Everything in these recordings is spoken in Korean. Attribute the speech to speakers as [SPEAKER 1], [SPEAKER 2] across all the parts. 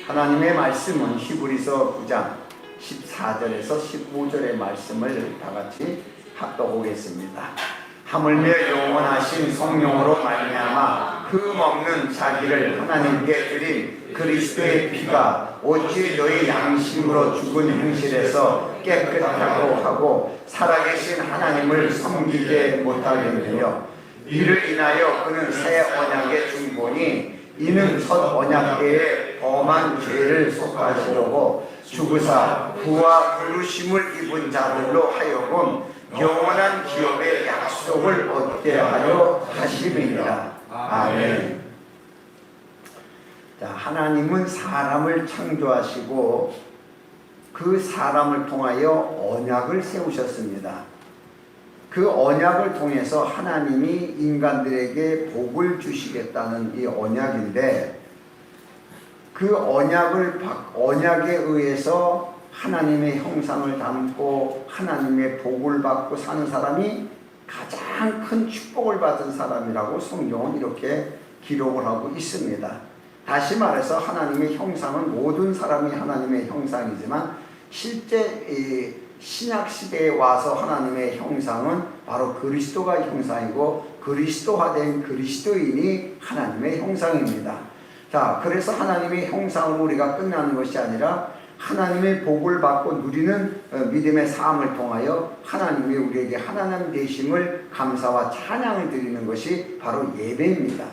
[SPEAKER 1] 하나님의 말씀은 히브리서 9장 14절에서 15절의 말씀을 다 같이 합독하겠습니다. 하물며 영원하신 성령으로 말미암아 흠없는 자기를 하나님께 드린 그리스도의 피가 어찌 너희 양심으로 죽은 행실에서 깨끗하고 하고 살아계신 하나님을 섬기게 못하겠느냐. 이를 인하여 그는 새 언약의 중보니 이는 첫 언약 때에 범한 죄를 속하시려고 죽으사 부와 부르심을 입은 자들로 하여금 영원한 기업의 약속을 얻게 하려 하심이니라. 아멘. 자, 하나님은 사람을 창조하시고 그 사람을 통하여 언약을 세우셨습니다. 그 언약을 통해서 하나님이 인간들에게 복을 주시겠다는 이 언약인데, 그 언약에 의해서 하나님의 형상을 담고 하나님의 복을 받고 사는 사람이 가장 큰 축복을 받은 사람이라고 성경은 이렇게 기록을 하고 있습니다. 다시 말해서 하나님의 형상은 모든 사람이 하나님의 형상이지만 실제 신약시대에 와서 하나님의 형상은 바로 그리스도가 형상이고 그리스도화된 그리스도인이 하나님의 형상입니다. 자, 그래서 하나님의 형상으로 우리가 끝나는 것이 아니라 하나님의 복을 받고 누리는 믿음의 삶을 통하여 하나님이 우리에게 하나님 되심을 감사와 찬양을 드리는 것이 바로 예배입니다.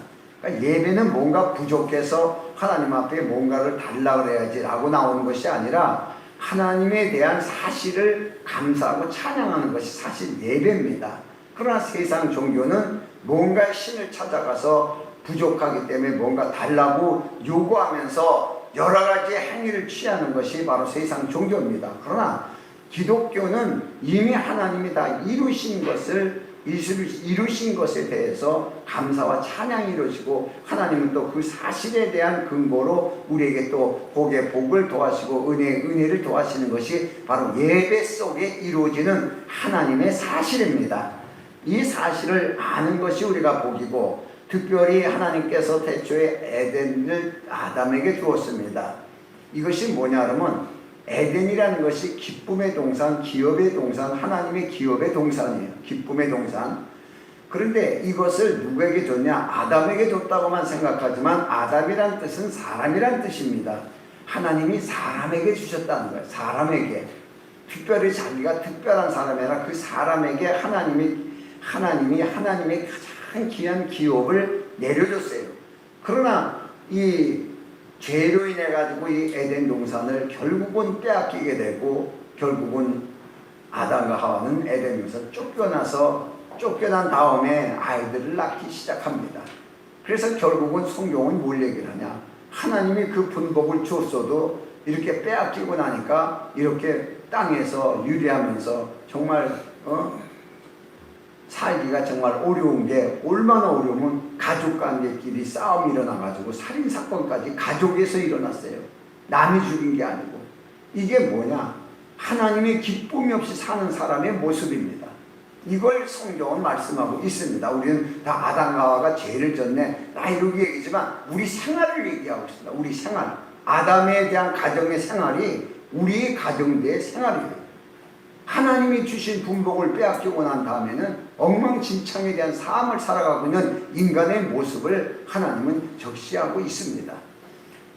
[SPEAKER 1] 그러니까 예배는 뭔가 부족해서 하나님 앞에 뭔가를 달라 그래야지 라고 나오는 것이 아니라 하나님에 대한 사실을 감사하고 찬양하는 것이 사실 예배입니다. 그러나 세상 종교는 뭔가 신을 찾아가서 부족하기 때문에 뭔가 달라고 요구하면서 여러 가지 행위를 취하는 것이 바로 세상 종교입니다. 그러나 기독교는 이미 하나님이 다 이루신 것에 대해서 감사와 찬양이 이루어지고 하나님은 또 그 사실에 대한 근거로 우리에게 또 복의 복을 더하시고 은혜를 더하시는 것이 바로 예배 속에 이루어지는 하나님의 사실입니다. 이 사실을 아는 것이 우리가 복이고, 특별히 하나님께서 태초에 에덴을 아담에게 주었습니다. 이것이 뭐냐면 에덴이라는 것이 기쁨의 동산, 기업의 동산, 하나님의 기업의 동산이에요. 기쁨의 동산. 그런데 이것을 누구에게 줬냐? 아담에게 줬다고만 생각하지만 아담이란 뜻은 사람이란 뜻입니다. 하나님이 사람에게 주셨다는 거예요. 사람에게. 특별히 자기가 특별한 사람이 아니라 그 사람에게 하나님이 하나님의 가장 귀한 기업을 내려줬어요. 그러나 이 죄로 인해 가지고 이 에덴 동산을 결국은 빼앗기게 되고, 결국은 아담과 하와는 에덴에서 쫓겨난 다음에 아이들을 낳기 시작합니다. 그래서 결국은 성경은 뭘 얘기를 하냐? 하나님이 그 분복을 줬어도 이렇게 빼앗기고 나니까 이렇게 땅에서 유리하면서 정말 살기가 정말 어려운 게, 얼마나 어려우면 가족관계끼리 싸움이 일어나가지고 살인사건까지 가족에서 일어났어요. 남이 죽인 게 아니고. 이게 뭐냐? 하나님의 기쁨이 없이 사는 사람의 모습입니다. 이걸 성경은 말씀하고 있습니다. 우리는 다 아담과 하와가 죄를 졌네, 나 이렇게 얘기지만 우리 생활을 얘기하고 있습니다. 우리 생활. 아담에 대한 가정의 생활이 우리의 가정대의 생활이에요. 하나님이 주신 분복을 빼앗기고 난 다음에는 엉망진창에 대한 삶을 살아가고 있는 인간의 모습을 하나님은 적시하고 있습니다.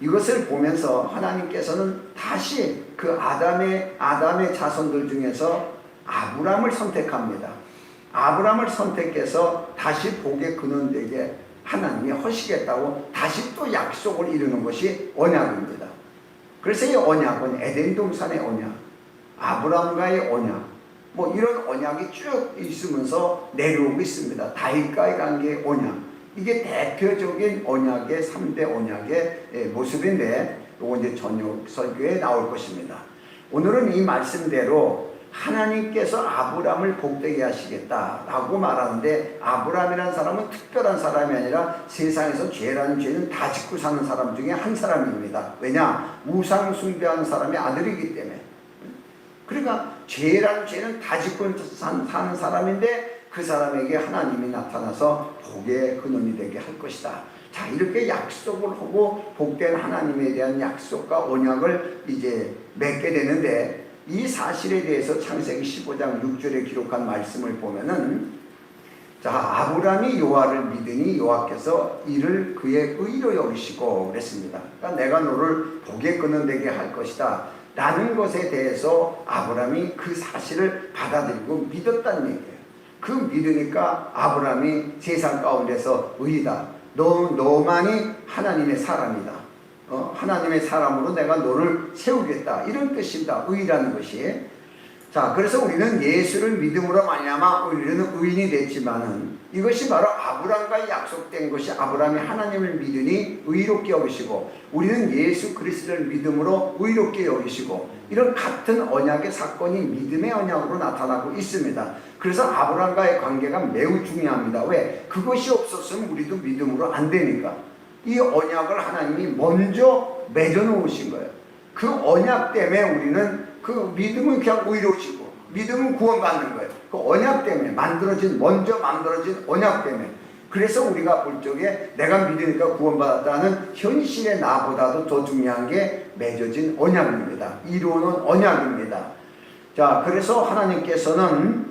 [SPEAKER 1] 이것을 보면서 하나님께서는 다시 그 아담의 자손들 중에서 아브람을 선택합니다. 아브람을 선택해서 다시 복의 근원되게 하나님이 하시겠다고 다시 또 약속을 이루는 것이 언약입니다. 그래서 이 언약은 에덴 동산의 언약, 아브람과의 언약, 뭐 이런 언약이 쭉 있으면서 내려오고 있습니다. 다윗과의 관계의 언약, 이게 대표적인 언약의 3대 언약의 모습인데, 이거 이제 저녁 설교에 나올 것입니다. 오늘은 이 말씀대로 하나님께서 아브람을 복되게 하시겠다라고 말하는데, 아브람이라는 사람은 특별한 사람이 아니라 세상에서 죄라는 죄는 다 짓고 사는 사람 중에 한 사람입니다. 왜냐? 우상 숭배하는 사람의 아들이기 때문에. 그러니까 죄라는 죄는 다 짓고 사는 사람인데 그 사람에게 하나님이 나타나서 복의 근원이 되게 할 것이다. 자, 이렇게 약속을 하고 복된 하나님에 대한 약속과 언약을 이제 맺게 되는데, 이 사실에 대해서 창세기 15장 6절에 기록한 말씀을 보면은, 자, 아브라함이 여호와를 믿으니 여호와께서 이를 그의 의로 여기시고 그랬습니다. 그러니까 내가 너를 복에 끊어내게 할 것이다 라는 것에 대해서 아브라함이 그 사실을 받아들이고 믿었다는 얘기예요. 그 믿으니까 아브라함이 세상 가운데서 의이다. 너만이 하나님의 사람이다. 하나님의 사람으로 내가 너를 세우겠다. 이런 뜻입니다. 의라는 것이. 자, 그래서 우리는 예수를 믿음으로 말미암아 우리는 의인이 됐지만은, 이것이 바로 아브라함과 약속된 것이, 아브라함이 하나님을 믿으니 의롭게 여기시고 우리는 예수 그리스도를 믿음으로 의롭게 여기시고, 이런 같은 언약의 사건이 믿음의 언약으로 나타나고 있습니다. 그래서 아브라함과의 관계가 매우 중요합니다. 왜? 그것이 없었으면 우리도 믿음으로 안 되니까. 이 언약을 하나님이 먼저 맺어 놓으신 거예요. 그 언약 때문에 우리는, 그 믿음은 그냥 의로우시고 믿음은 구원받는 거예요. 그 언약 때문에 먼저 만들어진 언약 때문에. 그래서 우리가 볼 적에 내가 믿으니까 구원받았다는 현실의 나보다도 더 중요한 게 맺어진 언약입니다. 이루어놓은 언약입니다. 자, 그래서 하나님께서는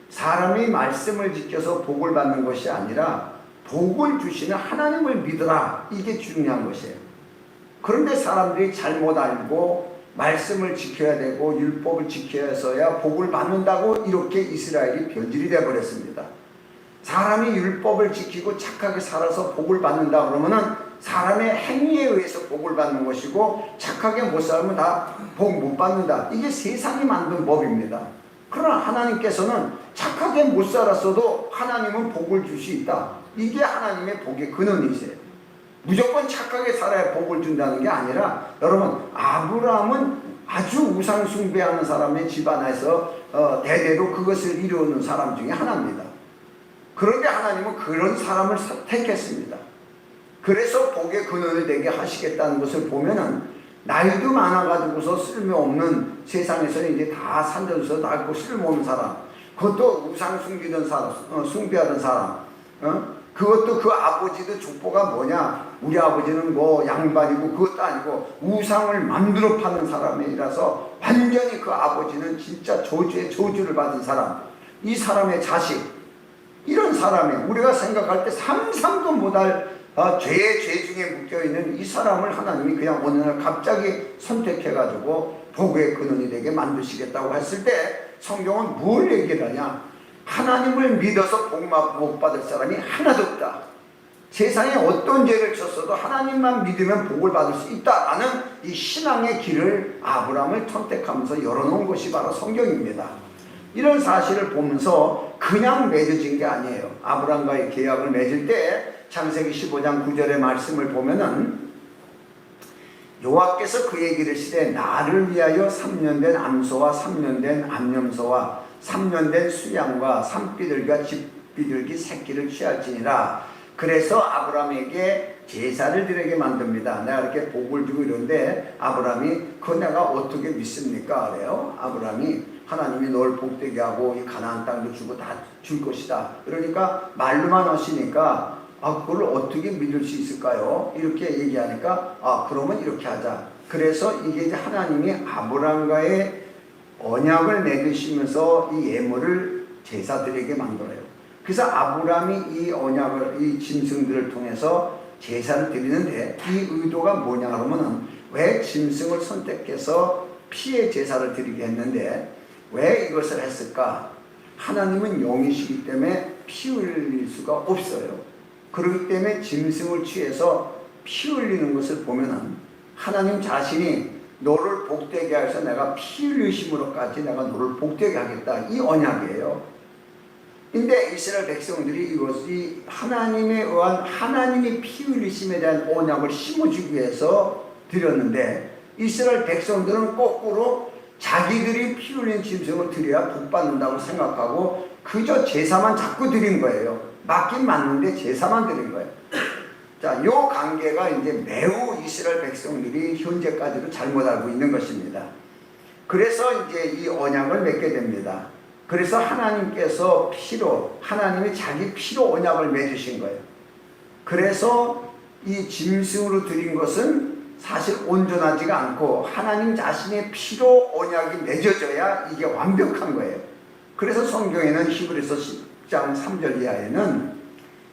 [SPEAKER 1] 사람의 말씀을 지켜서 복을 받는 것이 아니라 복을 주시는 하나님을 믿으라, 이게 중요한 것이에요. 그런데 사람들이 잘못 알고 말씀을 지켜야 되고 율법을 지켜서야 복을 받는다고 이렇게 이스라엘이 변질이 되어버렸습니다. 사람이 율법을 지키고 착하게 살아서 복을 받는다 그러면은 사람의 행위에 의해서 복을 받는 것이고, 착하게 못 살면 다 복 못 받는다. 이게 세상이 만든 법입니다. 그러나 하나님께서는 착하게 못 살았어도 하나님은 복을 줄 수 있다. 이게 하나님의 복의 근원이세요. 무조건 착하게 살아야 복을 준다는 게 아니라, 여러분, 아브라함은 아주 우상 숭배하는 사람의 집안에서 대대로 그것을 이루는 사람 중에 하나입니다. 그런데 하나님은 그런 사람을 택했습니다. 그래서 복의 근원이 되게 하시겠다는 것을 보면은, 나이도 많아가지고서 쓸모없는, 세상에서는 이제 다 산전수 낡고 쓸모없는 사람, 그것도 우상 숨기던 사람, 숭배하던 사람, 그것도 그 아버지도 족보가 뭐냐, 우리 아버지는 뭐 양반이고 그것도 아니고 우상을 만들어 파는 사람이라서 완전히 그 아버지는 진짜 저주의 저주를 받은 사람, 이 사람의 자식, 이런 사람이 우리가 생각할 때 상상도 못할 죄의 죄 중에 묶여있는 이 사람을 하나님이 그냥 어느 날 갑자기 선택해가지고 복의 근원이 되게 만드시겠다고 했을 때, 성경은 뭘 얘기를 하냐? 하나님을 믿어서 복 받을 사람이 하나도 없다. 세상에 어떤 죄를 졌어도 하나님만 믿으면 복을 받을 수 있다라는 이 신앙의 길을 아브라함을 선택하면서 열어놓은 것이 바로 성경입니다. 이런 사실을 보면서 그냥 맺어진 게 아니에요. 아브라함과의 계약을 맺을 때 창세기 15장 9절의 말씀을 보면은, 여호와께서 그에게 이르시되 나를 위하여 3년 된 암소와 3년 된 암염소와 3년 된 수양과 산비둘기와 집비둘기 새끼를 취할지니라. 그래서 아브라함에게 제사를 드리게 만듭니다. 내가 이렇게 복을 주고 이런데, 아브라함이 그거 내가 어떻게 믿습니까? 그래요. 아브라함이 하나님이 널 복되게 하고 이 가나안 땅도 주고 다 줄 것이다. 그러니까 말로만 하시니까 그걸 어떻게 믿을 수 있을까요? 이렇게 얘기하니까 그러면 이렇게 하자. 그래서 이게 이제 하나님이 아브라함과의 언약을 맺으시면서 이 예물을 제사드리게 만들어요. 그래서 아브라함이 이 언약을, 이 짐승들을 통해서 제사를 드리는데, 이 의도가 뭐냐 그러면은, 왜 짐승을 선택해서 피의 제사를 드리게 했는데 왜 이것을 했을까? 하나님은 영이시기 때문에 피 흘릴 수가 없어요. 그렇기 때문에 짐승을 취해서 피 흘리는 것을 보면은, 하나님 자신이 너를 복되게 해서 내가 피 흘리심으로까지 내가 너를 복되게 하겠다, 이 언약이에요. 근데 이스라엘 백성들이 이것이 하나님에 의한, 하나님이 피 흘리심에 대한 언약을 심어주기 위해서 드렸는데, 이스라엘 백성들은 거꾸로 자기들이 피 흘린 짐승을 드려야 복 받는다고 생각하고 그저 제사만 자꾸 드린 거예요. 맞긴 맞는데 제사만 드린 거예요. 자, 요 관계가 이제 매우 이스라엘 백성들이 현재까지도 잘못 알고 있는 것입니다. 그래서 이제 이 언약을 맺게 됩니다. 그래서 하나님께서 피로, 하나님이 자기 피로 언약을 맺으신 거예요. 그래서 이 짐승으로 드린 것은 사실 온전하지가 않고 하나님 자신의 피로 언약이 맺어져야 이게 완벽한 거예요. 그래서 성경에는 히브리서 10장 3절 이하에는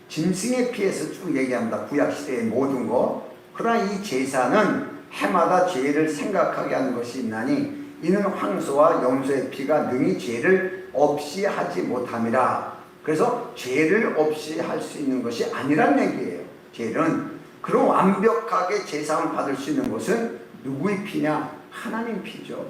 [SPEAKER 1] 짐승의 피에서 쭉 얘기합니다. 구약시대의 모든 것. 그러나 이 제사는 해마다 죄를 생각하게 하는 것이 있나니 이는 황소와 염소의 피가 능히 죄를 없이 하지 못함이라. 그래서 죄를 없이 할 수 있는 것이 아니란 얘기예요. 죄는. 그럼 완벽하게 제사함을 받을 수 있는 것은 누구의 피냐? 하나님 피죠.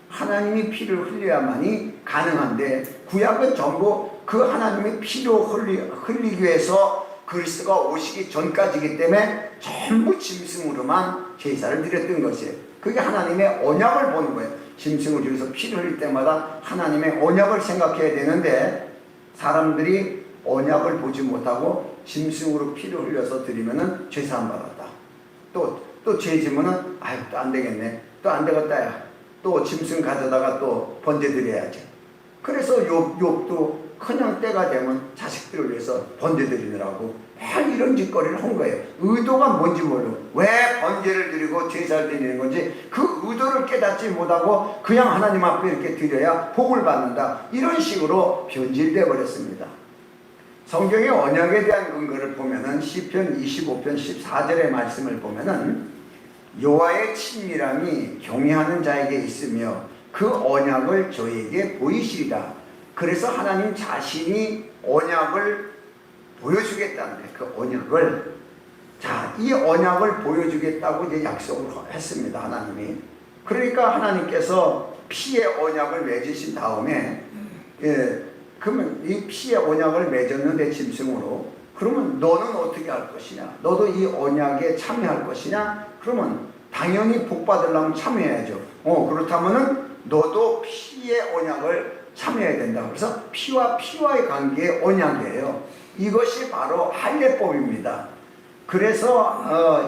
[SPEAKER 1] 하나님이 피를 흘려야만이 가능한데 구약은 전부 그 하나님의 피로 흘리기 위해서 그리스도가 오시기 전까지이기 때문에 전부 짐승으로만 제사를 드렸던 것이에요. 그게 하나님의 언약을 보는 거예요. 짐승을 위해서 피를 흘릴 때마다 하나님의 언약을 생각해야 되는데 사람들이 언약을 보지 못하고 짐승으로 피를 흘려서 드리면은 죄사함 받았다. 또 죄 지면은 아유 또 안 되겠네. 또 안 되겠다 야. 또 짐승 가져다가 또 번제 드려야지. 그래서 욥도 그냥 때가 되면 자식들을 위해서 번제 드리느라고 이런 짓거리를 한 거예요. 의도가 뭔지 모르고 왜 번제를 드리고 제사를 드리는 건지 그 의도를 깨닫지 못하고 그냥 하나님 앞에 이렇게 드려야 복을 받는다. 이런 식으로 변질되어 버렸습니다. 성경의 언약에 대한 근거를 보면은 시편 25편 14절의 말씀을 보면은 여호와의 친밀함이 경외하는 자에게 있으며 그 언약을 저에게 보이시리라. 그래서 하나님 자신이 언약을 보여주겠다는 거예요. 그 언약을. 자, 이 언약을 보여주겠다고 이제 약속을 했습니다. 하나님이. 그러니까 하나님께서 피의 언약을 맺으신 다음에 그러면 이 피의 언약을 맺었는데 짐승으로 그러면 너는 어떻게 할 것이냐? 너도 이 언약에 참여할 것이냐? 그러면 당연히 복 받으려면 참여해야죠. 그렇다면은 너도 피의 언약을 참여해야 된다. 그래서 피와의 관계의 언약이에요. 이것이 바로 할례법입니다. 그래서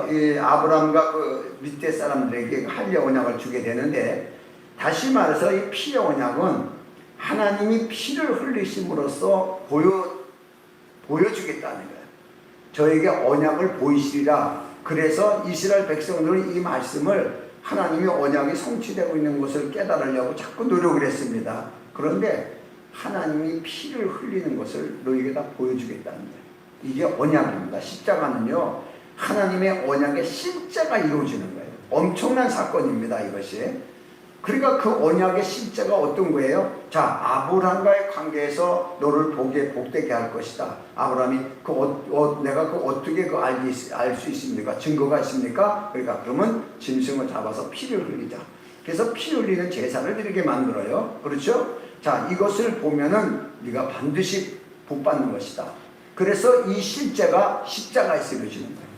[SPEAKER 1] 아브라함과 그 밑에 사람들에게 할례 언약을 주게 되는데 다시 말해서 이 피의 언약은 하나님이 피를 흘리심으로써 보여주겠다는 거예요. 저에게 언약을 보이시리라. 그래서 이스라엘 백성들은 이 말씀을 하나님의 언약이 성취되고 있는 것을 깨달으려고 자꾸 노력을 했습니다. 그런데 하나님이 피를 흘리는 것을 너에게 다 보여주겠다는 거예요. 이게 언약입니다. 십자가는요, 하나님의 언약의 실제가 이루어지는 거예요. 엄청난 사건입니다, 이것이. 그러니까 그 언약의 실제가 어떤 거예요? 자, 아브라함과의 관계에서 너를 복되게 할 것이다. 아브라함이 내가 어떻게 알 수 있습니까? 증거가 있습니까? 그러니까 그러면 짐승을 잡아서 피를 흘리자. 그래서 피 흘리는 제사를 드리게 만들어요. 그렇죠? 자, 이것을 보면은 네가 반드시 복 받는 것이다. 그래서 이 실제가 십자가에서 이루어지는 거예요.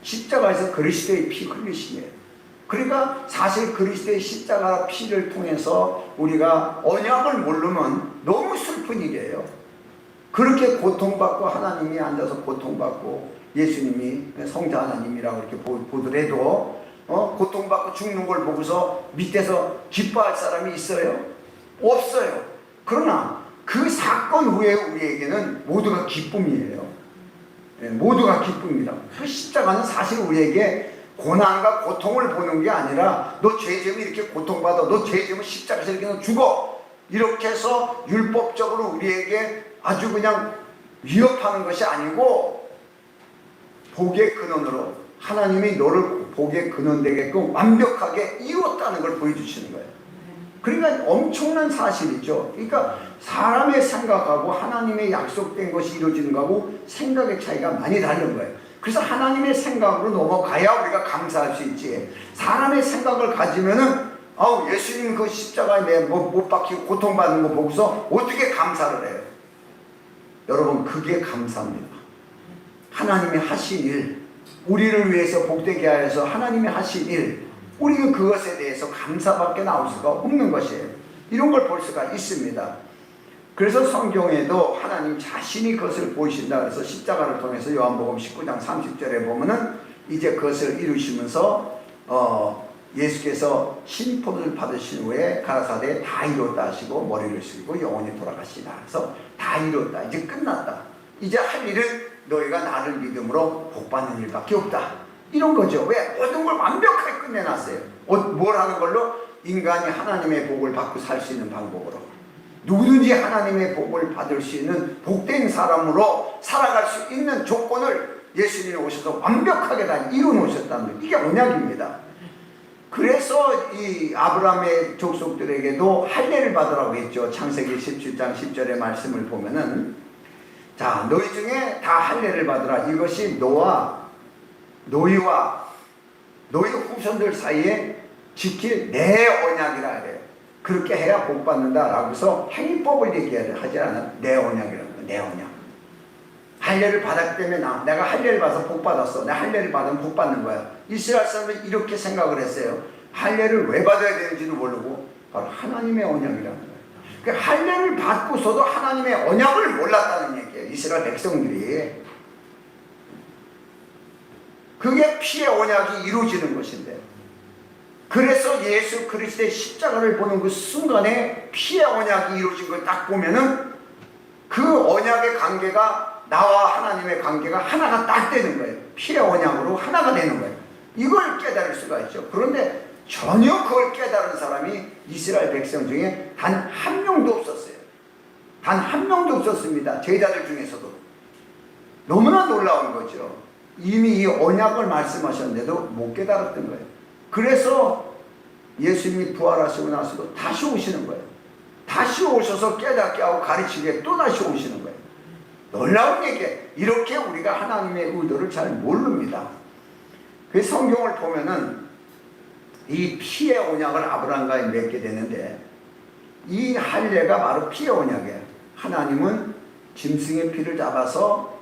[SPEAKER 1] 십자가에서 그리스도의 피 흘리심이에요. 그러니까 사실 그리스도의 십자가 피를 통해서 우리가 언약을 모르면 너무 슬픈 일이에요. 그렇게 고통받고 하나님이 앉아서 고통받고 예수님이 성자 하나님이라고 이렇게 보더라도 고통받고 죽는 걸 보고서 밑에서 기뻐할 사람이 있어요? 없어요. 그러나 그 사건 후에 우리에게는 모두가 기쁨이에요. 모두가 기쁨입니다. 그 십자가는 사실 우리에게 고난과 고통을 보는 게 아니라 너 죄 지으면 이렇게 고통받아, 너 죄 지으면 십자가에서 이렇게 죽어, 이렇게 해서 율법적으로 우리에게 아주 그냥 위협하는 것이 아니고 복의 근원으로 하나님이 너를 복의 근원 되게끔 완벽하게 이루었다는 걸 보여주시는 거예요. 그러니까 엄청난 사실이죠. 그러니까 사람의 생각하고 하나님의 약속된 것이 이루어지는 거하고 생각의 차이가 많이 다른 거예요. 그래서 하나님의 생각으로 넘어가야 우리가 감사할 수 있지. 사람의 생각을 가지면은 예수님 그 십자가에 못 박히고 고통받는 거 보고서 어떻게 감사를 해요? 여러분, 그게 감사입니다. 하나님이 하신 일, 우리를 위해서 복되게 하여서 하나님이 하신 일, 우리는 그것에 대해서 감사밖에 나올 수가 없는 것이에요. 이런 걸 볼 수가 있습니다. 그래서 성경에도 하나님 자신이 그것을 보이신다. 그래서 십자가를 통해서 요한복음 19장 30절에 보면은 이제 그것을 이루시면서 예수께서 심포를 받으신 후에 가라사대 다 이뤘다 하시고 머리를 숙이고 영원히 돌아가시나. 그래서 다 이뤘다. 이제 끝났다. 이제 할 일은 너희가 나를 믿음으로 복받는 일밖에 없다. 이런 거죠. 왜? 모든 걸 완벽하게 끝내놨어요. 뭘 하는 걸로? 인간이 하나님의 복을 받고 살 수 있는 방법으로. 누구든지 하나님의 복을 받을 수 있는 복된 사람으로 살아갈 수 있는 조건을 예수님이 오셔서 완벽하게 다 이루어놓으셨다는 거예요. 이게 언약입니다. 그래서 이 아브라함의 족속들에게도 할례를 받으라고 했죠. 창세기 17장 10절의 말씀을 보면은, 자, 너희 중에 다 할례를 받으라. 이것이 너희와 너희 후손들 사이에 지킬 내 언약이라 해요. 그렇게 해야 복 받는다라고 해서 행위법을 얘기하지 않아. 내 언약이라는 거야. 내 언약. 할례를 받았기 때문에 내가 할례를 받아서 복 받았어. 내가 할례를 받으면 복 받는 거야. 이스라엘 사람들이 이렇게 생각을 했어요. 할례를 왜 받아야 되는지도 모르고 바로 하나님의 언약이라는 거예요. 그러니까 할례를 받고서도 하나님의 언약을 몰랐다는 얘기예요. 이스라엘 백성들이. 그게 피의 언약이 이루어지는 것인데, 그래서 예수 그리스도의 십자가를 보는 그 순간에 피의 언약이 이루어진 걸 딱 보면은 그 언약의 관계가 나와 하나님의 관계가 하나가 딱 되는 거예요. 피의 언약으로 하나가 되는 거예요. 이걸 깨달을 수가 있죠. 그런데 전혀 그걸 깨달은 사람이 이스라엘 백성 중에 단 한 명도 없었어요. 단 한 명도 없었습니다. 제자들 중에서도. 너무나 놀라운 거죠. 이미 이 언약을 말씀하셨는데도 못 깨달았던 거예요. 그래서 예수님이 부활하시고 나서도 다시 오시는 거예요. 다시 오셔서 깨닫게 하고 가르치게 또 다시 오시는 거예요. 놀라운 얘기예요. 이렇게 우리가 하나님의 의도를 잘 모릅니다. 그 성경을 보면은 이 피의 언약을 아브라함과 맺게 되는데, 이 할례가 바로 피의 언약이에요. 하나님은 짐승의 피를 잡아서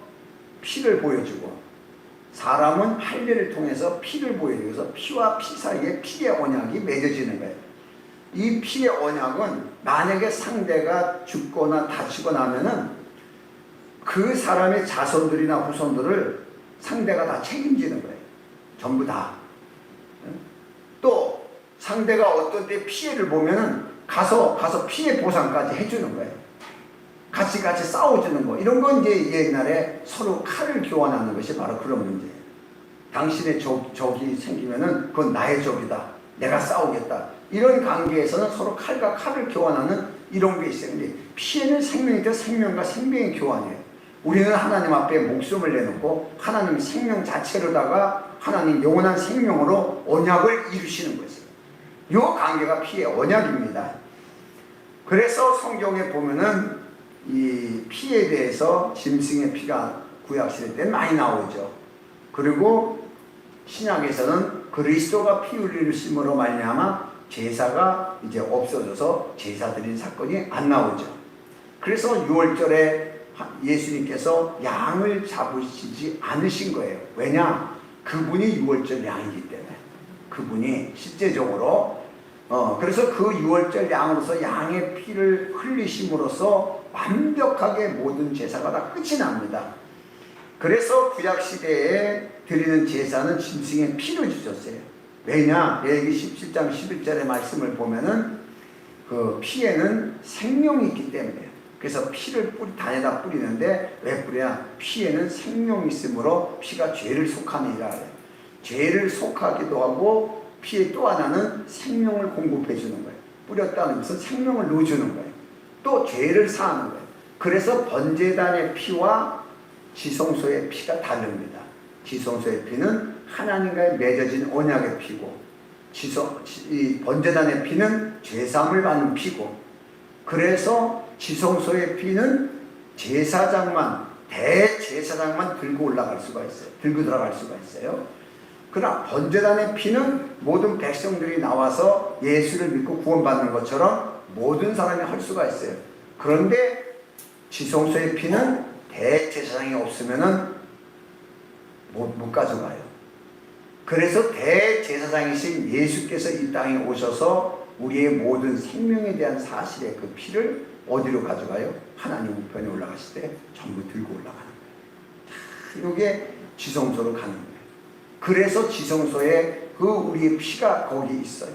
[SPEAKER 1] 피를 보여주고, 사람은 할례를 통해서 피를 보여주면서 피와 피 사이에 피의 언약이 맺어지는 거예요. 이 피의 언약은 만약에 상대가 죽거나 다치거나 하면은 그 사람의 자손들이나 후손들을 상대가 다 책임지는 거예요. 전부 다. 또 상대가 어떤 때 피해를 보면은 가서 피해 보상까지 해주는 거예요. 같이 싸워주는 거. 이런 건 이제 옛날에 서로 칼을 교환하는 것이 바로 그런 문제예요. 당신의 적이 생기면은 그건 나의 적이다. 내가 싸우겠다. 이런 관계에서는 서로 칼과 칼을 교환하는 이런 게 있어요. 근데 피해는 생명이다. 생명과 생명의 교환이에요. 우리는 하나님 앞에 목숨을 내놓고 하나님 생명 자체로다가 하나님 영원한 생명으로 언약을 이루시는 거예요. 이 관계가 피의 언약입니다. 그래서 성경에 보면은 이 피에 대해서 짐승의 피가 구약시대 때 많이 나오죠. 그리고 신약에서는 그리스도가 피 흘리심으로 말미암아 제사가 이제 없어져서 제사 드린 사건이 안 나오죠. 그래서 6월절에 예수님께서 양을 잡으시지 않으신 거예요. 왜냐? 그분이 6월절 양이기 때문에. 그분이 실제적으로 그래서 그 6월절 양으로서 양의 피를 흘리심으로써 완벽하게 모든 제사가 다 끝이 납니다. 그래서 구약시대에 드리는 제사는 짐승의 피를 주셨어요. 왜냐? 레위기 17장 11절의 말씀을 보면은 그 피에는 생명이 있기 때문에. 그래서 피를 단에다 뿌리는데 왜 뿌리냐? 피에는 생명이 있으므로 피가 죄를 속하느니라. 죄를 속하기도 하고 피에 또 하나는 생명을 공급해 주는 거예요. 뿌렸다는 것은 생명을 넣어주는 거예요. 또 죄를 사하는 거예요. 그래서 번제단의 피와 지성소의 피가 다릅니다. 지성소의 피는 하나님과의 맺어진 언약의 피고, 이 번제단의 피는 죄사함을 받는 피고, 그래서 지성소의 피는 제사장만, 대제사장만 들고 올라갈 수가 있어요. 들고 들어갈 수가 있어요. 그러나 번제단의 피는 모든 백성들이 나와서 예수를 믿고 구원받는 것처럼 모든 사람이 할 수가 있어요. 그런데 지성소의 피는 대제사장이 없으면은 못 가져가요. 그래서 대제사장이신 예수께서 이 땅에 오셔서 우리의 모든 생명에 대한 사실의 그 피를 어디로 가져가요? 하나님 우편에 올라가실 때 전부 들고 올라가는 거예요. 이게 지성소로 가는 거예요. 그래서 지성소에 그 우리의 피가 거기 있어요.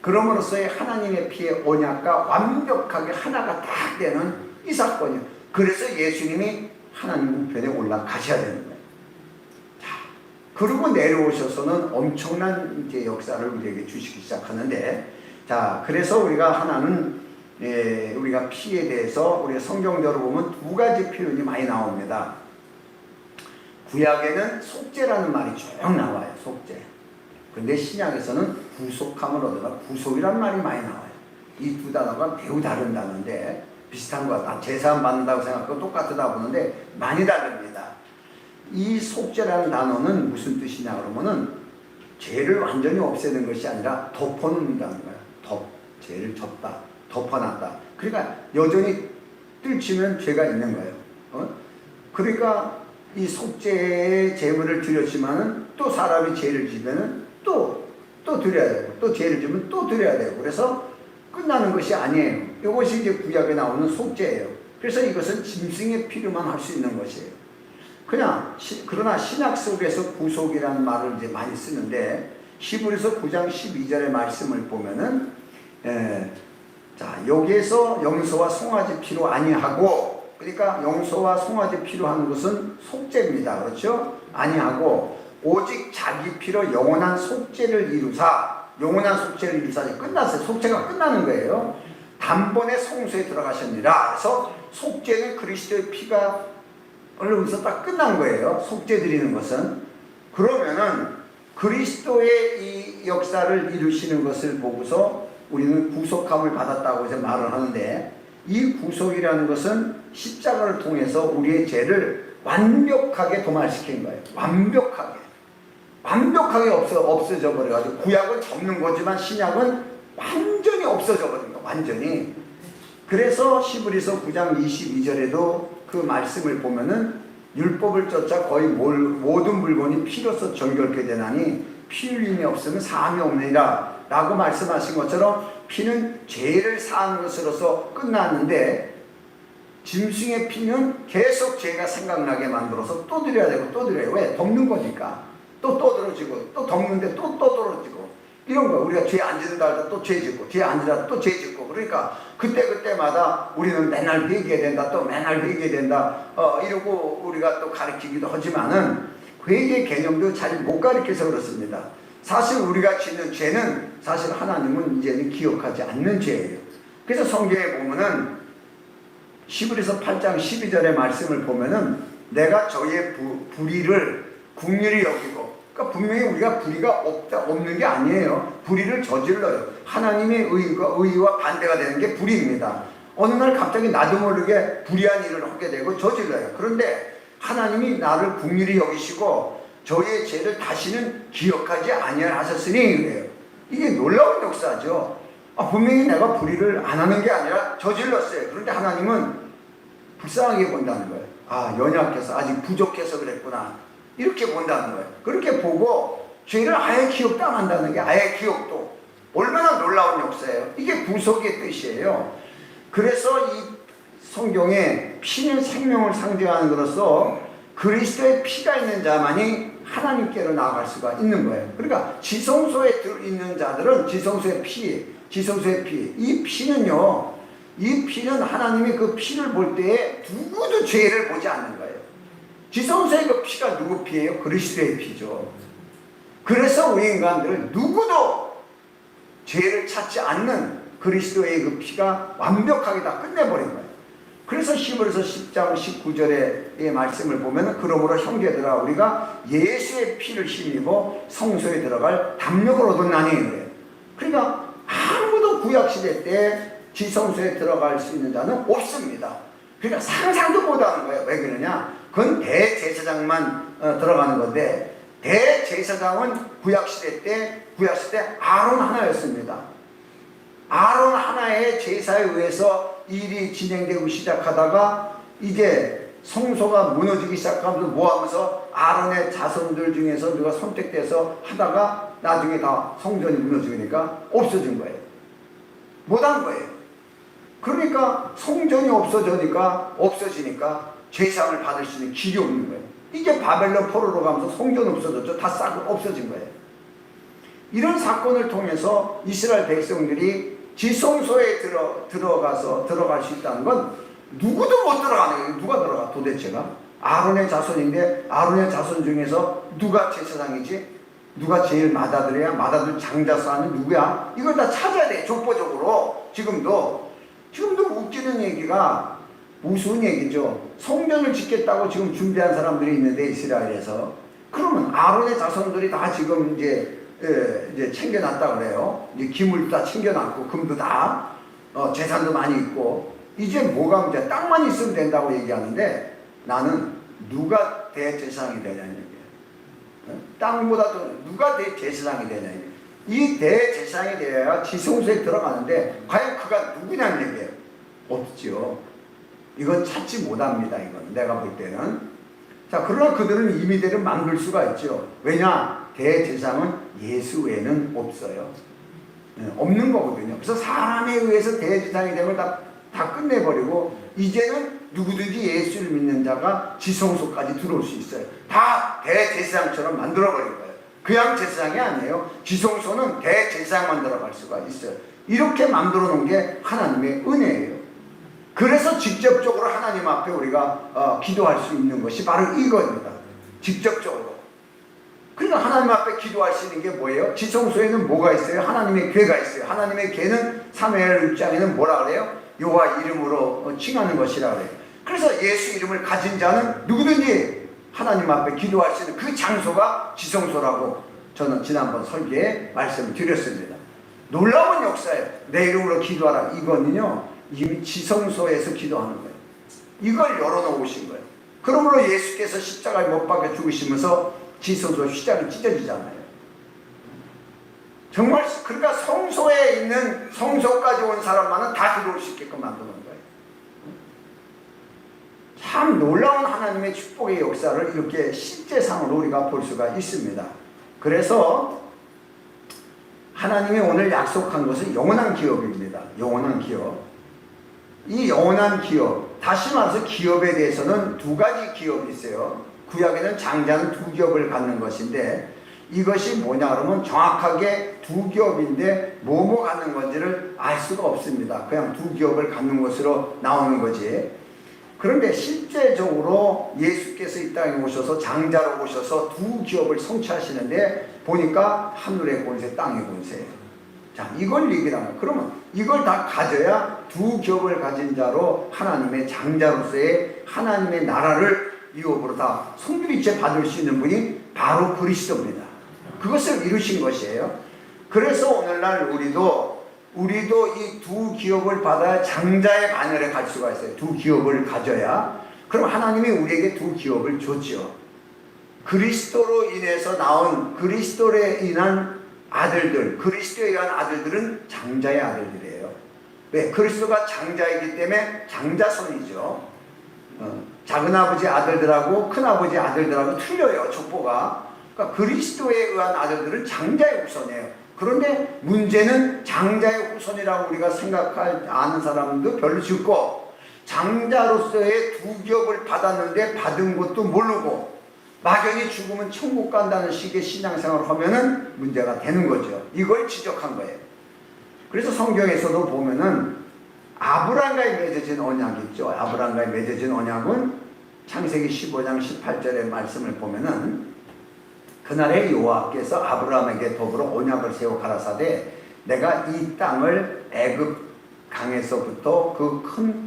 [SPEAKER 1] 그럼으로써의 하나님의 피의 언약과 완벽하게 하나가 딱 되는 이 사건이에요. 그래서 예수님이 하나님 우편에 올라가셔야 되는 거예요. 자, 그리고 내려오셔서는 엄청난 이제 역사를 우리에게 주시기 시작하는데, 자, 그래서 우리가 하나는 우리가 피에 대해서 우리가 성경적으로 보면 두 가지 표현이 많이 나옵니다. 구약에는 속죄라는 말이 쭉 나와요. 속죄. 근데 신약에서는 구속함을 얻어라. 구속이라는 말이 많이 나와요. 이 두 단어가 매우 다른 단어인데 비슷한 것 같다. 제사함 받는다고 생각하고 똑같다 보는데 많이 다릅니다. 이 속죄라는 단어는 무슨 뜻이냐 그러면은 죄를 완전히 없애는 것이 아니라 덮어놓는다는 거야. 죄를 덮다, 덮어놨다. 그러니까 여전히 뜰치면 죄가 있는 거예요. 그러니까 이 속죄의 제물을 드렸지만은 또 사람이 죄를 지면은 또 드려야 되고, 또 죄를 지면 또 드려야 되고, 그래서 끝나는 것이 아니에요. 이것이 이제 구약에 나오는 속죄예요. 그래서 이것은 짐승의 피로만 할 수 있는 것이에요. 그러나 신약 속에서 구속이라는 말을 이제 많이 쓰는데, 히브리서 9장 12절의 말씀을 보면은, 자, 여기에서 용서와 송아지 피로 아니하고, 그러니까 용서와 송아지 피로 하는 것은 속죄입니다. 그렇죠? 아니하고, 오직 자기 피로 영원한 속죄를 이루사, 영원한 속죄를 이루사, 끝났어요. 속죄가 끝나는 거예요. 단번에 성소에 들어가셨느니라. 그래서 속죄는 그리스도의 피가 흘러서 딱 끝난 거예요. 속죄 드리는 것은. 그러면은 그리스도의 이 역사를 이루시는 것을 보고서 우리는 구속함을 받았다고 해서 말을 하는데, 이 구속이라는 것은 십자가를 통해서 우리의 죄를 완벽하게 도말시킨 거예요. 완벽하게 없어져 버려가지고, 구약은 접는 거지만 신약은 완전히 없어져 버린 거예요. 완전히. 그래서 히브리서 9장 22절에도 그 말씀을 보면은 율법을 쫓아 거의 모든 물건이 피로서 정결케 되나니 피 흘림이 없으면 사함이 없느니라 라고 말씀하신 것처럼, 피는 죄를 사한 것으로서 끝났는데 짐승의 피는 계속 죄가 생각나게 만들어서 또 드려야 되고 또 드려요. 왜? 덮는 거니까. 또 떨어지고, 또 덮는데 또 떨어지고, 이런 거. 우리가 죄 안 짓는다 할 때 또 죄 짓고, 죄 안 짓는다 또 죄 짓고, 그러니까 그때마다 우리는 맨날 회개해야 된다, 또 맨날 회개해야 된다, 이러고 우리가 또 가르치기도 하지만은 회개 개념도 잘 못 가르쳐서 그렇습니다. 사실 우리가 짓는 죄는 사실 하나님은 이제는 기억하지 않는 죄예요. 그래서 성경에 보면은 히브리서 8장 12절의 말씀을 보면은 내가 저의 불의를 긍휼히 여기고, 그러니까 분명히 우리가 불의가 없는 게 아니에요. 불의를 저질러요. 하나님의 의와 반대가 되는 게 불의입니다. 어느 날 갑자기 나도 모르게 불의한 일을 하게 되고 저질러요. 그런데 하나님이 나를 긍휼히 여기시고 저의 죄를 다시는 기억하지 아니하셨으니 그래요. 이게 놀라운 역사죠. 분명히 내가 불의를 안 하는 게 아니라 저질렀어요. 그런데 하나님은 불쌍하게 본다는 거예요. 연약해서, 아직 부족해서 그랬구나, 이렇게 본다는 거예요. 그렇게 보고 죄를 아예 기억도 안 한다는 게, 아예 기억도, 얼마나 놀라운 역사예요. 이게 구속의 뜻이에요. 그래서 이 성경에 피는 생명을 상징하는 것으로서 그리스도의 피가 있는 자만이 하나님께로 나아갈 수가 있는 거예요. 그러니까 지성소에 있는 자들은 지성소의 피, 이 피는요, 이 피는 하나님이 그 피를 볼 때에 누구도 죄를 보지 않는 거예요. 지성소의 그 피가 누구 피예요? 그리스도의 피죠. 그래서 우리 인간들 누구도 죄를 찾지 않는 그리스도의 그 피가 완벽하게 다 끝내버린 거예요. 그래서 히브리서 10장 19절의 말씀을 보면, 그러므로 형제들아 우리가 예수의 피를 힘입어 성소에 들어갈 담력을 얻었나니 그래요. 그러니까 아무도 구약시대 때 지성소에 들어갈 수 있는 자는 없습니다. 그러니까 상상도 못하는 거예요. 왜 그러냐? 그건 대제사장만 들어가는 건데, 대제사장은 구약시대 때 아론 하나였습니다. 아론 하나의 제사에 의해서 일이 진행되고 시작하다가 이제 성소가 무너지기 시작하면서 모하면서 아론의 자손들 중에서 누가 선택돼서 하다가 나중에 다 성전이 무너지니까 없어진 거예요. 못한 거예요. 그러니까 성전이 없어지니까 제사를 받을 수 있는 길이 없는 거예요. 이게 바벨론 포로로 가면서 성전 없어졌죠. 다 싹 없어진 거예요. 이런 사건을 통해서 이스라엘 백성들이 지성소에 들어갈 수 있다는 건 누구도 못 들어가는 거예요. 누가 들어가 도대체가? 아론의 자손인데 아론의 자손 중에서 누가 제사장이지? 누가 제일 맏아들이야? 맏아들 장자사는 누구야? 이걸 다 찾아야 돼. 족보적으로. 지금도 웃기는 얘기가 무슨 얘기죠? 성전을 짓겠다고 지금 준비한 사람들이 있는데 이스라엘에서 그러면 아론의 자손들이 다 지금 이제 챙겨놨다 그래요. 이제 기물도 다 챙겨놨고 금도 다 재산도 많이 있고 이제 뭐가 문제야? 땅만 있으면 된다고 얘기하는데 나는 누가 대제사장이 되냐는 얘기예요. 땅보다도 누가 대제사장이 되냐. 이 대제사장이 되어야 지성소에 들어가는데 과연 그가 누구냐는 얘기예요. 없죠. 이건 찾지 못합니다. 이건 내가 볼 때는. 자, 그러나 그들은 이미대로 만들 수가 있죠. 왜냐? 대제사장은 예수 외에는 없어요. 없는 거거든요. 그래서 사람에 의해서 대제사장이 되면 다 끝내버리고 이제는 누구든지 예수를 믿는 자가 지성소까지 들어올 수 있어요. 다 대제사장처럼 만들어버린 거예요. 그냥 제사장이 아니에요. 지성소는 대제사장만 들어갈 수가 있어요. 이렇게 만들어 놓은 게 하나님의 은혜예요. 그래서 직접적으로 하나님 앞에 우리가 기도할 수 있는 것이 바로 이겁니다. 직접적으로. 그러니까 하나님 앞에 기도할 수 있는 게 뭐예요? 지성소에는 뭐가 있어요? 하나님의 궤가 있어요. 하나님의 궤는 사무엘 6장에는 뭐라 그래요? 여호와 이름으로 칭하는 것이라 그래요. 그래서 예수 이름을 가진 자는 누구든지 하나님 앞에 기도할 수 있는 그 장소가 지성소라고 저는 지난번 설계에 말씀을 드렸습니다. 놀라운 역사예요. 내 이름으로 기도하라. 이거는요 이미 지성소에서 기도하는 거예요. 이걸 열어놓으신 거예요. 그러므로 예수께서 십자가에 못 박혀 죽으시면서 지성소 휘장이 찢어지잖아요. 정말 그러니까 성소에 있는 성소까지 온 사람만은 다 들어올 수 있게끔 만드는 거예요. 참 놀라운 하나님의 축복의 역사를 이렇게 실제상으로 우리가 볼 수가 있습니다. 그래서 하나님이 오늘 약속한 것은 영원한 기업입니다. 영원한 기업. 이 영원한 기업, 다시 말해서 기업에 대해서는 두 가지 기업이 있어요. 구약에는 장자는 두 기업을 갖는 것인데 이것이 뭐냐 그러면 정확하게 두 기업인데 뭐뭐 갖는 건지를 알 수가 없습니다. 그냥 두 기업을 갖는 것으로 나오는 거지. 그런데 실제적으로 예수께서 이 땅에 오셔서 장자로 오셔서 두 기업을 성취하시는데 보니까 하늘의 권세, 땅의 권세예요. 자, 이걸 얘기하는 거예요. 그러면 이걸 다 가져야 두 기업을 가진 자로 하나님의 장자로서의 하나님의 나라를 유업으로 다 성결이체 받을 수 있는 분이 바로 그리스도입니다. 그것을 이루신 것이에요. 그래서 오늘날 우리도 이 두 기업을 받아야 장자의 반열에 갈 수가 있어요. 두 기업을 가져야. 그럼 하나님이 우리에게 두 기업을 줬죠. 그리스도로 인해서 나온 그리스도에 인한 아들들, 그리스도에 의한 아들들은 장자의 아들들이에요. 왜? 그리스도가 장자이기 때문에 장자손이죠. 작은아버지 아들들하고 큰아버지 아들들하고 틀려요. 족보가. 그러니까 그리스도에 의한 아들들은 장자의 후손이에요. 그런데 문제는 장자의 후손이라고 우리가 아는 사람도 별로 적고 장자로서의 두 기업을 받았는데 받은 것도 모르고 막연히 죽으면 천국 간다는 식의 신앙생활을 하면은 문제가 되는 거죠. 이걸 지적한 거예요. 그래서 성경에서도 보면은 아브라함과의 맺어진 언약이 있죠. 아브라함과의 맺어진 언약은 창세기 15장 18절의 말씀을 보면은 그날에 여호와께서 아브라함에게 더불어 언약을 세워 가라사대 내가 이 땅을 애굽 강에서부터 그 큰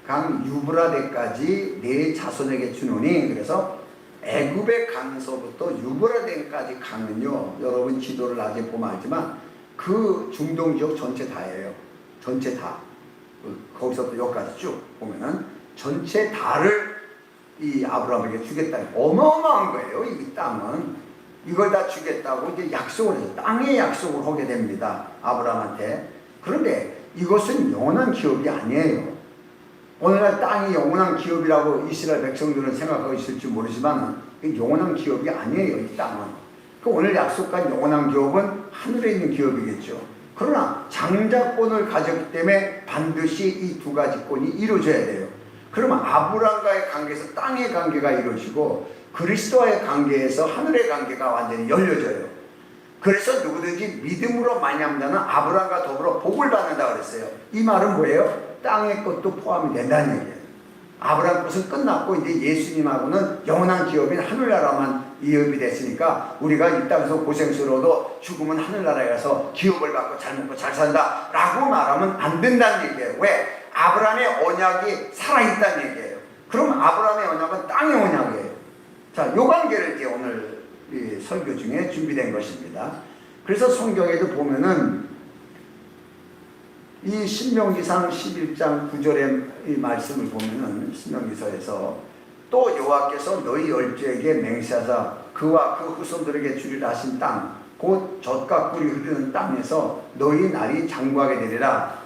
[SPEAKER 1] 강 유브라데까지 네 자손에게 주노니 그래서 애굽의 강서부터 유브라데까지 강은요 여러분 지도를 나중에 보면 알지만 그 중동 지역 전체 다예요. 전체 다. 거기서부터 여기까지 쭉 보면은 전체 다를 이 아브라함에게 주겠다. 어마어마한 거예요. 이 땅은. 이걸 다 주겠다고 이제 약속을 해서 땅의 약속을 하게 됩니다. 아브라함한테. 그런데 이것은 영원한 기업이 아니에요. 오늘날 땅이 영원한 기업이라고 이스라엘 백성들은 생각하고 있을지 모르지만 영원한 기업이 아니에요. 이 땅은. 그 오늘 약속한 영원한 기업은 하늘에 있는 기업이겠죠. 그러나 장자권을 가졌기 때문에 반드시 이 두 가지 권이 이루어져야 돼요. 그러면 아브라함과의 관계에서 땅의 관계가 이루어지고 그리스도와의 관계에서 하늘의 관계가 완전히 열려져요. 그래서 누구든지 믿음으로 말미암는 자는 아브라함과 더불어 복을 받는다 그랬어요. 이 말은 뭐예요? 땅의 것도 포함이 된다는 얘기예요. 아브라함 것은 끝났고 이제 예수님하고는 영원한 기업인 하늘나라만 이업이 됐으니까 우리가 이 땅에서 고생스러워도 죽으면 하늘나라에 가서 기업을 받고 잘 먹고 잘 산다 라고 말하면 안 된다는 얘기예요. 왜? 아브라함의 언약이 살아있다는 얘기예요. 그럼 아브라함의 언약은 땅의 언약이에요. 자, 요 관계를 이제 오늘 이 설교 중에 준비된 것입니다. 그래서 성경에도 보면은 이 신명기상 11장 9절의 이 말씀을 보면은 신명기서에서 또 여호와께서 너희 열조에게 맹세하사 그와 그 후손들에게 주리라 하신 땅 곧 젖과 꿀이 흐르는 땅에서 너희 날이 장구하게 되리라.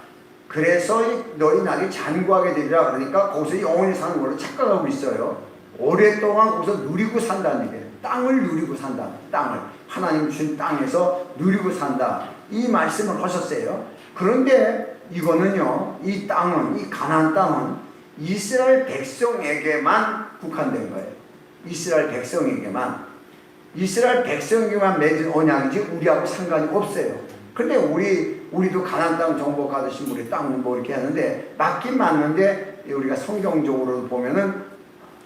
[SPEAKER 1] 그래서 너희 날이 장구하게 되리라 그러니까 거기서 영원히 사는 걸로 착각하고 있어요. 오랫동안 거기서 누리고 산다는 얘기예요. 땅을 누리고 산다. 땅을 하나님 주신 땅에서 누리고 산다. 이 말씀을 하셨어요. 그런데 이거는요, 이 땅은, 이 가나안 땅은 이스라엘 백성에게만 국한된 거예요. 이스라엘 백성에게만 맺은 언약이지 우리하고 상관이 없어요. 근데 우리도 가나안 땅 정복하듯이 우리 땅은 뭐 이렇게 하는데 맞긴 맞는데 우리가 성경적으로 보면은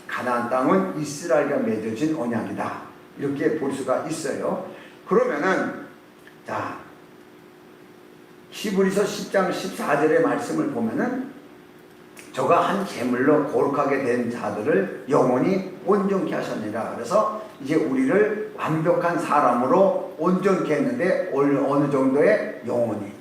[SPEAKER 1] 가나안 땅은 이스라엘과 맺어진 언약이다. 이렇게 볼 수가 있어요. 그러면은 자, 히브리서 10장 14절의 말씀을 보면은 저가 한 제물로 거룩하게 된 자들을 영원히 온전케 하셨느니라. 그래서 이제 우리를 완벽한 사람으로 온전케 했는데 어느 정도의 영원히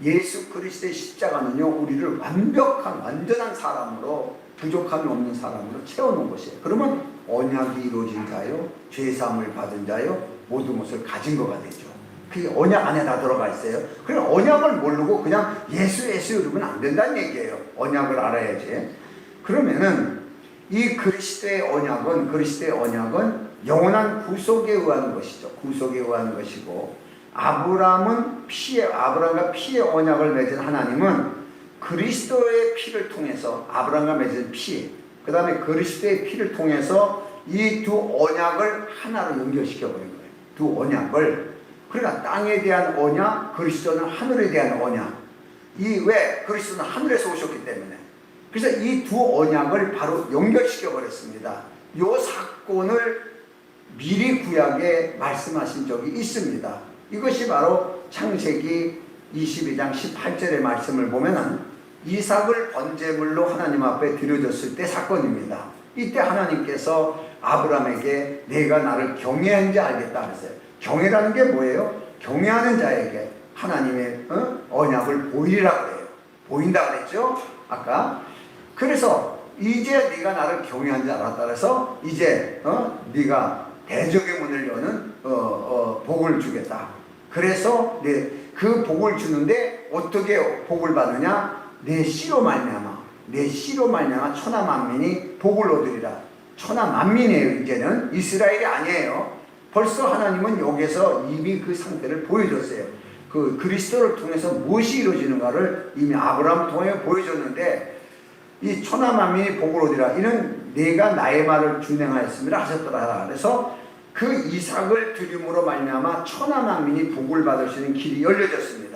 [SPEAKER 1] 예수 그리스도의 십자가는요 우리를 완전한 사람으로 부족함이 없는 사람으로 채워놓은 것이에요. 그러면 언약이 이루어진 자요 죄사함을 받은 자요 모든 것을 가진 거가 되죠. 그게 언약 안에 다 들어가 있어요. 그냥 언약을 모르고 그냥 예수 이러면 안 된다는 얘기예요. 언약을 알아야지. 그러면은 이 그리스도의 언약은 영원한 구속에 의한 것이죠. 구속에 의한 것이고 아브라함과 피의 언약을 맺은 하나님은 그리스도의 피를 통해서 아브라함과 맺은 피, 그 다음에 그리스도의 피를 통해서 이 두 언약을 하나로 연결시켜 버린 거예요. 두 언약을. 그러니까 땅에 대한 언약, 그리스도는 하늘에 대한 언약. 왜? 그리스도는 하늘에서 오셨기 때문에. 그래서 이 두 언약을 바로 연결시켜 버렸습니다. 이 사건을 미리 구약에 말씀하신 적이 있습니다. 이것이 바로 창세기 22장 18절의 말씀을 보면은 이삭을 번제물로 하나님 앞에 드려졌을 때 사건입니다. 이때 하나님께서 아브라함에게 내가 나를 경외한지 알겠다 하셨어요. 경외라는 게 뭐예요? 경외하는 자에게 하나님의 언약을 보이라 그래요. 보인다 그랬죠? 아까. 그래서 이제 네가 나를 경외한지 알았다 그래서 이제 네가 대적의 문을 여는 복을 주겠다. 그래서 그 복을 주는데 어떻게 복을 받느냐? 내 씨로 말미암아 천하 만민이 복을 얻으리라. 천하 만민이에요. 이제는 이스라엘이 아니에요. 벌써 하나님은 여기서 이미 그 상태를 보여줬어요. 그 그리스도를 통해서 무엇이 이루어지는가를 이미 아브라함을 통해 보여줬는데 이 천하 만민이 복을 얻으리라. 이는 내가 나의 말을 준행하였음이라 하셨더라. 그래서 그 이삭을 드림으로 말미암아 천하 만민이 복을 받을 수 있는 길이 열려졌습니다.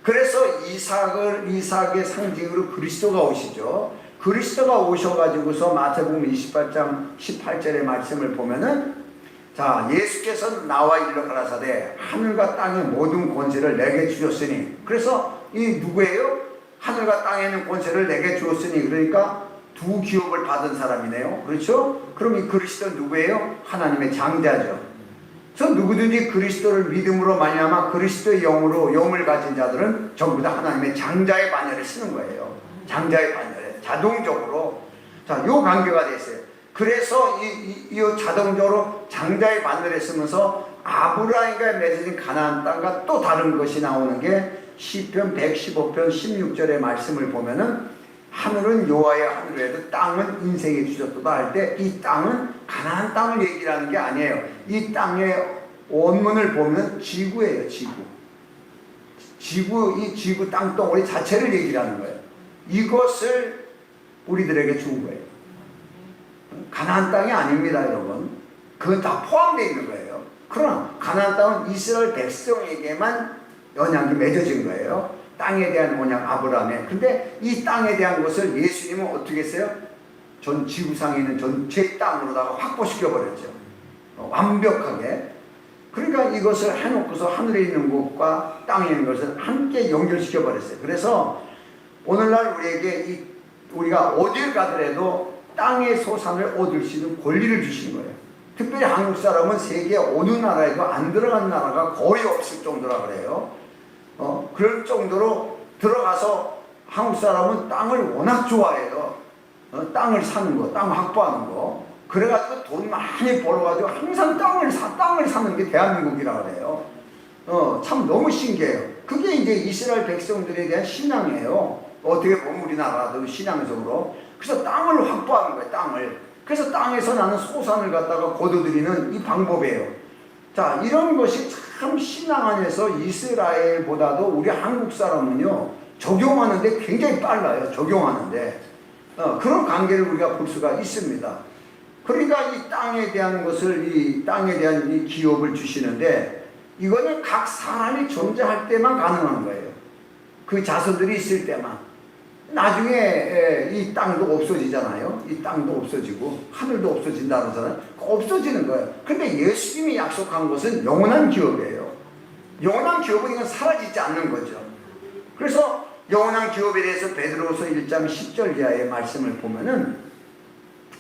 [SPEAKER 1] 그래서 이삭의 상징으로 그리스도가 오시죠. 그리스도가 오셔가지고서 마태복음 28장 18절의 말씀을 보면은 자, 예수께서 나와 이르러 가라사대 하늘과 땅의 모든 권세를 내게 주셨으니. 그래서 이 누구예요? 하늘과 땅에 있는 권세를 내게 주었으니. 그러니까 두 기업을 받은 사람이네요. 그렇죠? 그럼 이 그리스도는 누구예요? 하나님의 장자죠. 그래서 누구든지 그리스도를 믿음으로 말미암아 그리스도의 영을 가진 자들은 전부 다 하나님의 장자의 반열에 쓰는 거예요. 장자의 반열에 자동적으로. 자, 요 관계가 됐어요. 그래서 이 자동적으로 장자의 반열에 쓰면서 아브라함과 맺어진 가나안 땅과 또 다른 것이 나오는 게 시편 115편 16절의 말씀을 보면은 하늘은 여호와의 하늘에도 땅은 인생이 주셨도다 할 때 이 땅은 가나안 땅을 얘기하는 게 아니에요. 이 땅의 원문을 보면 지구예요. 이 지구 땅덩어리 자체를 얘기하는 거예요. 이것을 우리들에게 준 거예요. 가나안 땅이 아닙니다, 여러분. 그건 다 포함되어 있는 거예요. 그러나 가나안 땅은 이스라엘 백성에게만 언약이 맺어진 거예요. 땅에 대한 언약 아브라함의. 근데 이 땅에 대한 것을 예수님은 어떻게 했어요? 전 지구상에 있는 전체 땅으로다가 확보시켜 버렸죠. 완벽하게. 그러니까 이것을 해놓고서 하늘에 있는 것과 땅에 있는 것을 함께 연결시켜 버렸어요. 그래서 오늘날 우리에게 우리가 어딜 가더라도 땅의 소산을 얻을 수 있는 권리를 주신 거예요. 특별히 한국 사람은 세계 어느 나라에도 안 들어간 나라가 거의 없을 정도라 그래요. 그럴 정도로 들어가서 한국 사람은 땅을 워낙 좋아해요. 땅을 사는 거, 땅 확보하는 거. 그래가지고 돈 많이 벌어가지고 항상 땅을 사는 게 대한민국이라 그래요. 참 너무 신기해요. 그게 이제 이스라엘 백성들에 대한 신앙이에요. 어떻게 보면 우리나라도 신앙적으로. 그래서 땅을 확보하는 거예요, 땅을. 그래서 땅에서 나는 소산을 갖다가 거둬들이는 이 방법이에요. 자, 이런 것이 참 신앙 안에서 이스라엘보다도 우리 한국 사람은요, 적용하는데 굉장히 빨라요, 적용하는데. 그런 관계를 우리가 볼 수가 있습니다. 그러니까 이 땅에 대한 것을, 이 땅에 대한 이 기업을 주시는데, 이거는 각 사람이 존재할 때만 가능한 거예요. 그 자손들이 있을 때만. 나중에 이 땅도 없어지잖아요. 이 땅도 없어지고 하늘도 없어진다 그러잖아요. 없어지는 거예요. 근데 예수님이 약속한 것은 영원한 기업이에요. 영원한 기업은 이건 사라지지 않는 거죠. 그래서 영원한 기업에 대해서 베드로후서 1장 10절 이하의 말씀을 보면은,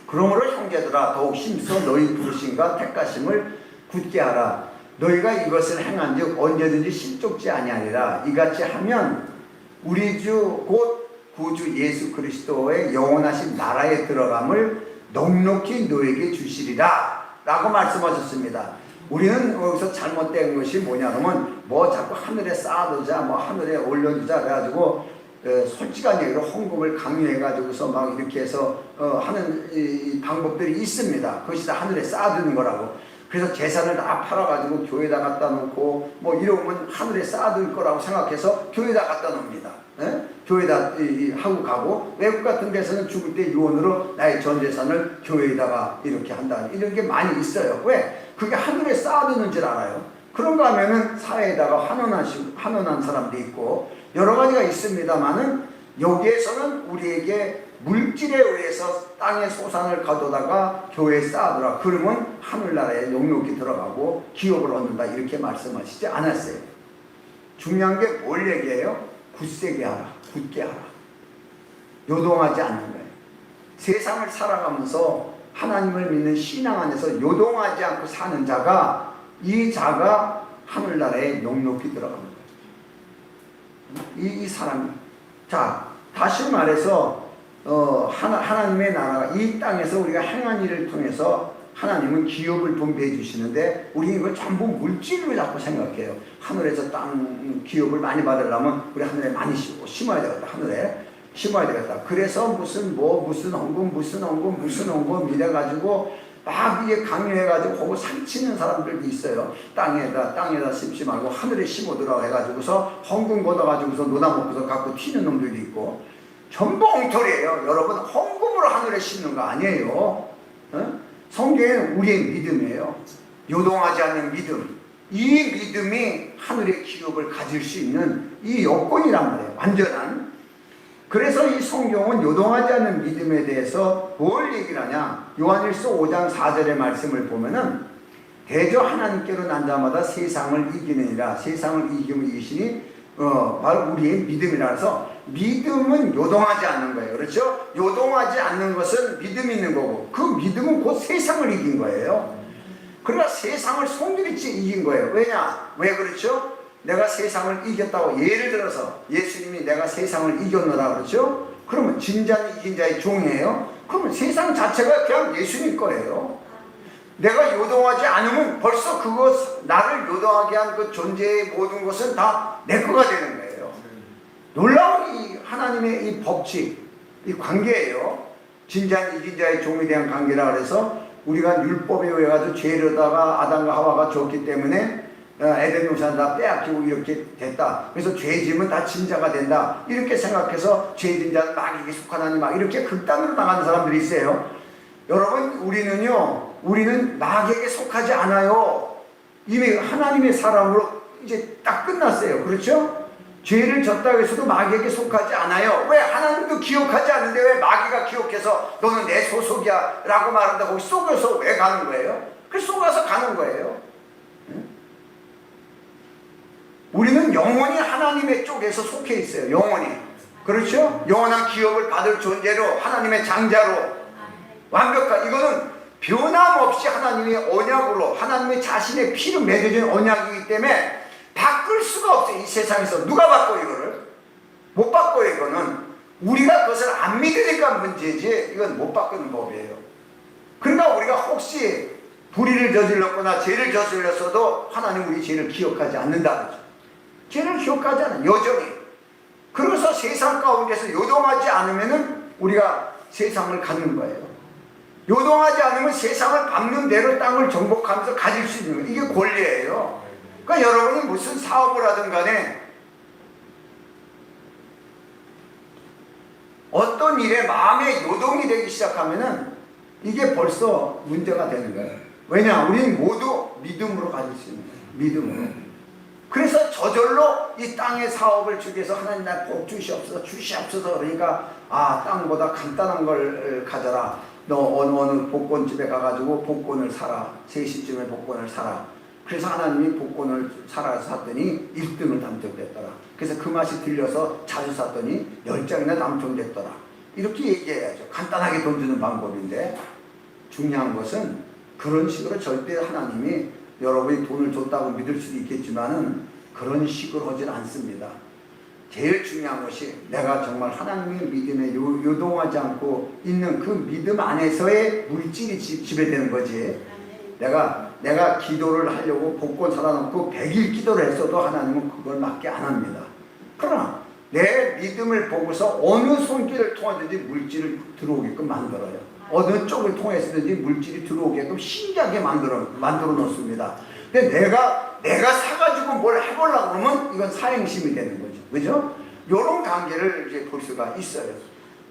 [SPEAKER 1] 그러므로 형제들아 더욱 힘써 너희 부르심과 택하심을 굳게 하라. 너희가 이것을 행한즉 언제든지 실족지 아니하리라. 이같이 하면 우리 주 곧 구주 예수 그리스도의 영원하신 나라에 들어감을 넉넉히 너에게 주시리라 라고 말씀하셨습니다. 우리는 여기서 잘못된 것이 뭐냐면 뭐 자꾸 하늘에 쌓아두자, 뭐 하늘에 올려두자 그래가지고 솔직한 얘기로 헌금을 강요해가지고서 막 이렇게 해서 하는 이 방법들이 있습니다. 그것이 다 하늘에 쌓아두는 거라고. 그래서 재산을 다 팔아가지고 교회에다 갖다 놓고 뭐 이러면 하늘에 쌓아둘 거라고 생각해서 교회에다 갖다 놓습니다. 교회에다 하고 가고, 외국 같은 데서는 죽을 때 유언으로 나의 전 재산을 교회에다가 이렇게 한다, 이런 게 많이 있어요. 왜? 그게 하늘에 쌓아두는 줄 알아요. 그런가 하면은 사회에다가 환원한 사람도 있고 여러 가지가 있습니다만은, 여기에서는 우리에게 물질에 의해서 땅의 소산을 가져다가 교회에 쌓아두라. 그러면 하늘나라에 넉넉히 들어가고 기업을 얻는다, 이렇게 말씀하시지 않았어요. 중요한 게 뭘 얘기해요? 굳세게 하라, 굳게 하라. 요동하지 않는 거예요. 세상을 살아가면서 하나님을 믿는 신앙 안에서 요동하지 않고 사는 자가, 이 자가 하늘나라에 넉넉히 들어가는 거예요. 이 사람이. 자, 다시 말해서 하나님의 나라가 이 땅에서 우리가 행한 일을 통해서 하나님은 기업을 분배해 주시는데, 우리 이걸 전부 물질로 자꾸 생각해요. 하늘에서 땅 기업을 많이 받으려면 우리 하늘에 많이 심어야 되겠다. 하늘에 심어야 되겠다. 그래서 무슨 헌금 이래가지고 막 이게 강요해가지고 거기 살치는 사람들도 있어요. 땅에다 심지 말고 하늘에 심어두라고 해가지고서 헌금 걷어가지고서 놀아먹고서 갖고 튀는 놈들도 있고, 전부 엉터리예요. 여러분, 헌금으로 하늘에 심는 거 아니에요. 성경은 우리의 믿음이에요. 요동하지 않는 믿음. 이 믿음이 하늘의 기업을 가질 수 있는 이 여건이란 말이에요. 완전한. 그래서 이 성경은 요동하지 않는 믿음에 대해서 뭘 얘기를 하냐. 요한일서 5장 4절의 말씀을 보면은, 대저 하나님께로 난 자마다 세상을 이기느니라. 세상을 이기면 이기시니 바로 우리의 믿음이라. 해서 믿음은 요동하지 않는 거예요. 그렇죠? 요동하지 않는 것은 믿음이 있는 거고, 그 믿음은 곧 세상을 이긴 거예요. 그러니까 세상을 송두리째 이긴 거예요. 왜 그렇죠? 내가 세상을 이겼다고, 예를 들어서 예수님이 내가 세상을 이겼노라 그렇죠? 그러면 진자는 이긴 자의 종이에요. 그러면 세상 자체가 그냥 예수님 거예요. 내가 요동하지 않으면 벌써 나를 요동하게 한 그 존재의 모든 것은 다 내 거가 되는 거예요. 놀라운 이 하나님의 이 법칙, 이 관계예요. 진자는 이긴 자의 종에 대한 관계라 그래서, 우리가 율법에 의해 가지고 죄로다가 아담과 하와가 졌기 때문에 에덴 동산 다 빼앗기고 이렇게 됐다. 그래서 죄짐은 다 진자가 된다. 이렇게 생각해서 죄진 자는 마귀에게 속하나니 막 이렇게 극단으로 나가는 사람들이 있어요. 여러분, 우리는 마귀에게 속하지 않아요. 이미 하나님의 사람으로 이제 딱 끝났어요. 그렇죠? 죄를 졌다고 해서도 마귀에게 속하지 않아요. 왜? 하나님도 기억하지 않는데 왜 마귀가 기억해서 너는 내 소속이야 라고 말한다고 거기 속여서 왜 가는 거예요? 그 속아서 가는 거예요. 우리는 영원히 하나님의 쪽에서 속해 있어요. 영원히. 그렇죠? 영원한 기업을 받을 존재로 하나님의 장자로 완벽한, 이거는 변함없이 하나님의 언약으로 하나님의 자신의 피로 맺어진 언약이기 때문에 바꿀 수가 없어요. 이 세상에서 누가 바꿔 이거를? 못 바꿔요. 이거는 우리가 그것을 안 믿으니까 문제지 이건 못 바꾸는 법이에요. 그러니까 우리가 혹시 불의를 저질렀거나 죄를 저질렀어도 하나님 우리 죄를 기억하지 않는다 그러죠. 죄를 기억하지 않아요. 여전히. 그래서 세상 가운데서 요동하지 않으면은 우리가 세상을 갖는 거예요. 요동하지 않으면 세상을 밟는 대로 땅을 정복하면서 가질 수 있는 거예요. 이게 권리예요. 그러니까 여러분이 무슨 사업을 하든 간에 어떤 일에 마음의 요동이 되기 시작하면은 이게 벌써 문제가 되는 거예요. 왜냐? 우리는 모두 믿음으로 가질 수 있는 거예요. 믿음으로. 그래서 저절로 이 땅의 사업을 주기 위해서 하나님 날 복 주시옵소서 그러니까 땅보다 간단한 걸 가져라. 너 어느 복권집에 가가지고 복권을 사라. 3시쯤에 복권을 사라. 그래서 하나님이 복권을 샀더니 1등을 당첨됐더라. 그래서 그 맛이 들려서 자주 샀더니 10장이나 당첨됐더라. 이렇게 얘기해야죠. 간단하게 돈 주는 방법인데 중요한 것은 그런 식으로 절대 하나님이 여러분이 돈을 줬다고 믿을 수도 있겠지만은 그런 식으로 하진 않습니다. 제일 중요한 것이 내가 정말 하나님의 믿음에 요동하지 않고 있는 그 믿음 안에서의 물질이 지배되는 거지. 내가 기도를 하려고 복권 사다놓고 100일 기도를 했어도 하나님은 그걸 맞게 안 합니다. 그러나 내 믿음을 보고서 어느 손길을 통하든지 물질을 들어오게끔 만들어요. 어느 쪽을 통해서든지 물질이 들어오게끔 신기하게 만들어 놓습니다. 근데 내가 사가지고 뭘 해보려고 그러면 이건 사행심이 되는 거죠. 그죠? 요런 관계를 이제 볼 수가 있어요.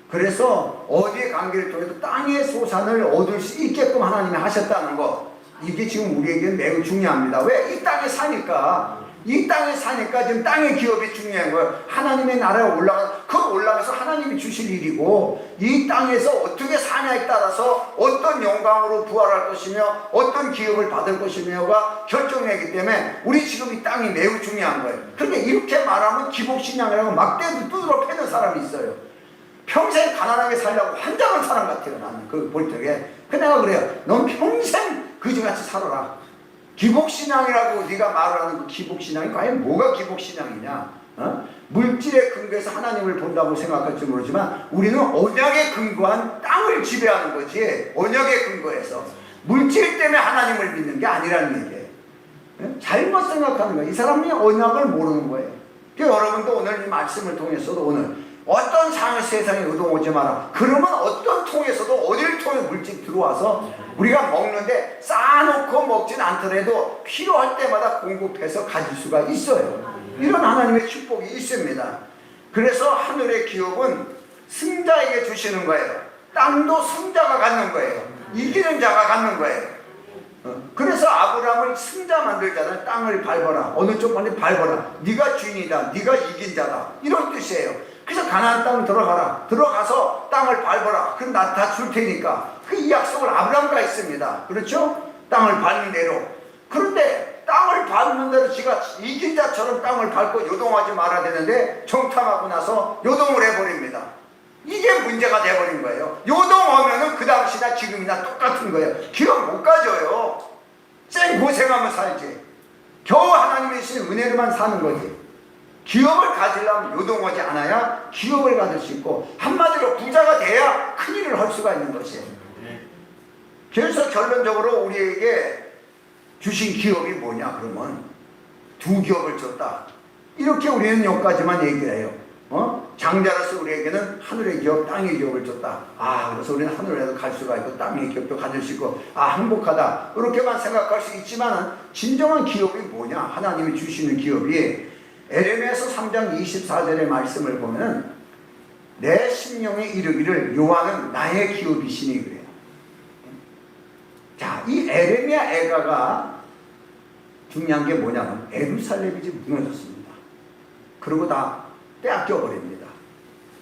[SPEAKER 1] 그래서 어디의 관계를 통해서 땅의 소산을 얻을 수 있게끔 하나님이 하셨다는 거. 이게 지금 우리에게는 매우 중요합니다. 왜? 이 땅에 사니까. 이 땅에 사니까 지금 땅의 기업이 중요한 거예요. 하나님의 나라에 올라가서 하나님이 주실 일이고 이 땅에서 어떻게 사냐에 따라서 어떤 영광으로 부활할 것이며 어떤 기업을 받을 것이며가 결정되기 때문에 우리 지금 이 땅이 매우 중요한 거예요. 그런데 이렇게 말하면 기복신앙이라고 막대도 뚜드러 패는 사람이 있어요. 평생 가난하게 살려고 환장한 사람 같아요. 나는 그 볼 적에. 내가 그래요. 넌 평생 그지같이 살아라. 기복신앙이라고 네가 말을 하는 그 기복신앙이 과연 뭐가 기복신앙이냐? 물질에 근거해서 하나님을 본다고 생각할지 모르지만 우리는 언약에 근거한 땅을 지배하는 거지. 언약에 근거해서 물질 때문에 하나님을 믿는 게 아니라는 얘기예요. 잘못 생각하는 거예요. 이 사람이 언약을 모르는 거예요. 그러니까 여러분도 오늘 이 말씀을 통해서도 오늘 어떤 세상에 요동오지 마라. 그러면 어떤 통에서도 어디를 통해 물질이 들어와서 우리가 먹는데 쌓아놓고 먹진 않더라도 필요할 때마다 공급해서 가질 수가 있어요. 이런 하나님의 축복이 있습니다. 그래서 하늘의 기업은 승자에게 주시는 거예요. 땅도 승자가 갖는 거예요. 이기는 자가 갖는 거예요. 그래서 아브라함을 승자 만들잖아요. 땅을 밟아라. 어느 쪽만에 밟아라. 네가 주인이다. 네가 이긴 자다. 이런 뜻이에요. 그래서 가나안 땅 들어가서 땅을 밟아라. 그럼 나 다 줄 테니까. 이 약속을 아브라함과 했습니다. 그렇죠? 땅을 밟는 대로. 그런데 땅을 밟는 대로 지가 이긴 자처럼 땅을 밟고 요동하지 말아야 되는데 정탐하고 나서 요동을 해버립니다. 이게 문제가 돼버린 거예요. 요동하면은 그 당시나 지금이나 똑같은 거예요. 기업 못 가져요. 쌩 고생하면 살지. 겨우 하나님의 주신 은혜로만 사는 거지. 기업을 가지려면 요동하지 않아야 기업을 가질 수 있고 한마디로 부자가 돼야 큰일을 할 수가 있는 것이에요. 그래서 결론적으로 우리에게 주신 기업이 뭐냐 그러면 2기업을 줬다. 이렇게 우리는 여기까지만 얘기를 해요. 장자로서 우리에게는 하늘의 기업, 땅의 기업을 줬다. 그래서 우리는 하늘에도 갈 수가 있고 땅의 기업도 가질 수 있고 행복하다. 이렇게만 생각할 수 있지만 진정한 기업이 뭐냐? 하나님이 주시는 기업이 에레미야서 3장 24절의 말씀을 보면 내 심령에 이르기를 여호와는 나의 기업이시니 그래요. 자, 이 에레미야 애가가 중요한 게 뭐냐면 에루살렘이 지금 무너졌습니다. 그리고 다 빼앗겨 버립니다.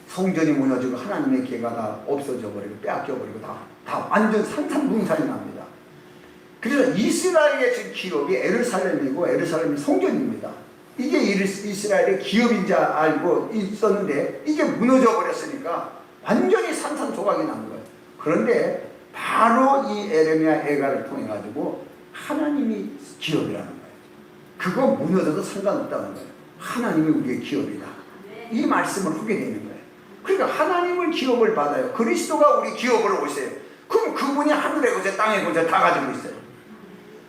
[SPEAKER 1] 성전이 무너지고 하나님의 계가 다 없어져 버리고 빼앗겨 버리고 다 완전 산산분산이 납니다. 그래서 이스라엘의 지금 기업이 에르살렘이고 에르살렘이 성전입니다. 이게 이스라엘의 기업인 줄 알고 있었는데 이게 무너져 버렸으니까 완전히 산산조각이 난 거예요. 그런데 바로 이 에레미야 애가를 통해 가지고 하나님이 기업이라는 거예요. 그거 무너져도 상관없다는 거예요. 하나님이 우리의 기업이다. 이 말씀을 하게 되는 거예요. 그러니까 하나님을 기업을 받아요. 그리스도가 우리 기업으로 오세요. 그럼 그분이 하늘의 권세 땅의 권세 다 가지고 있어요.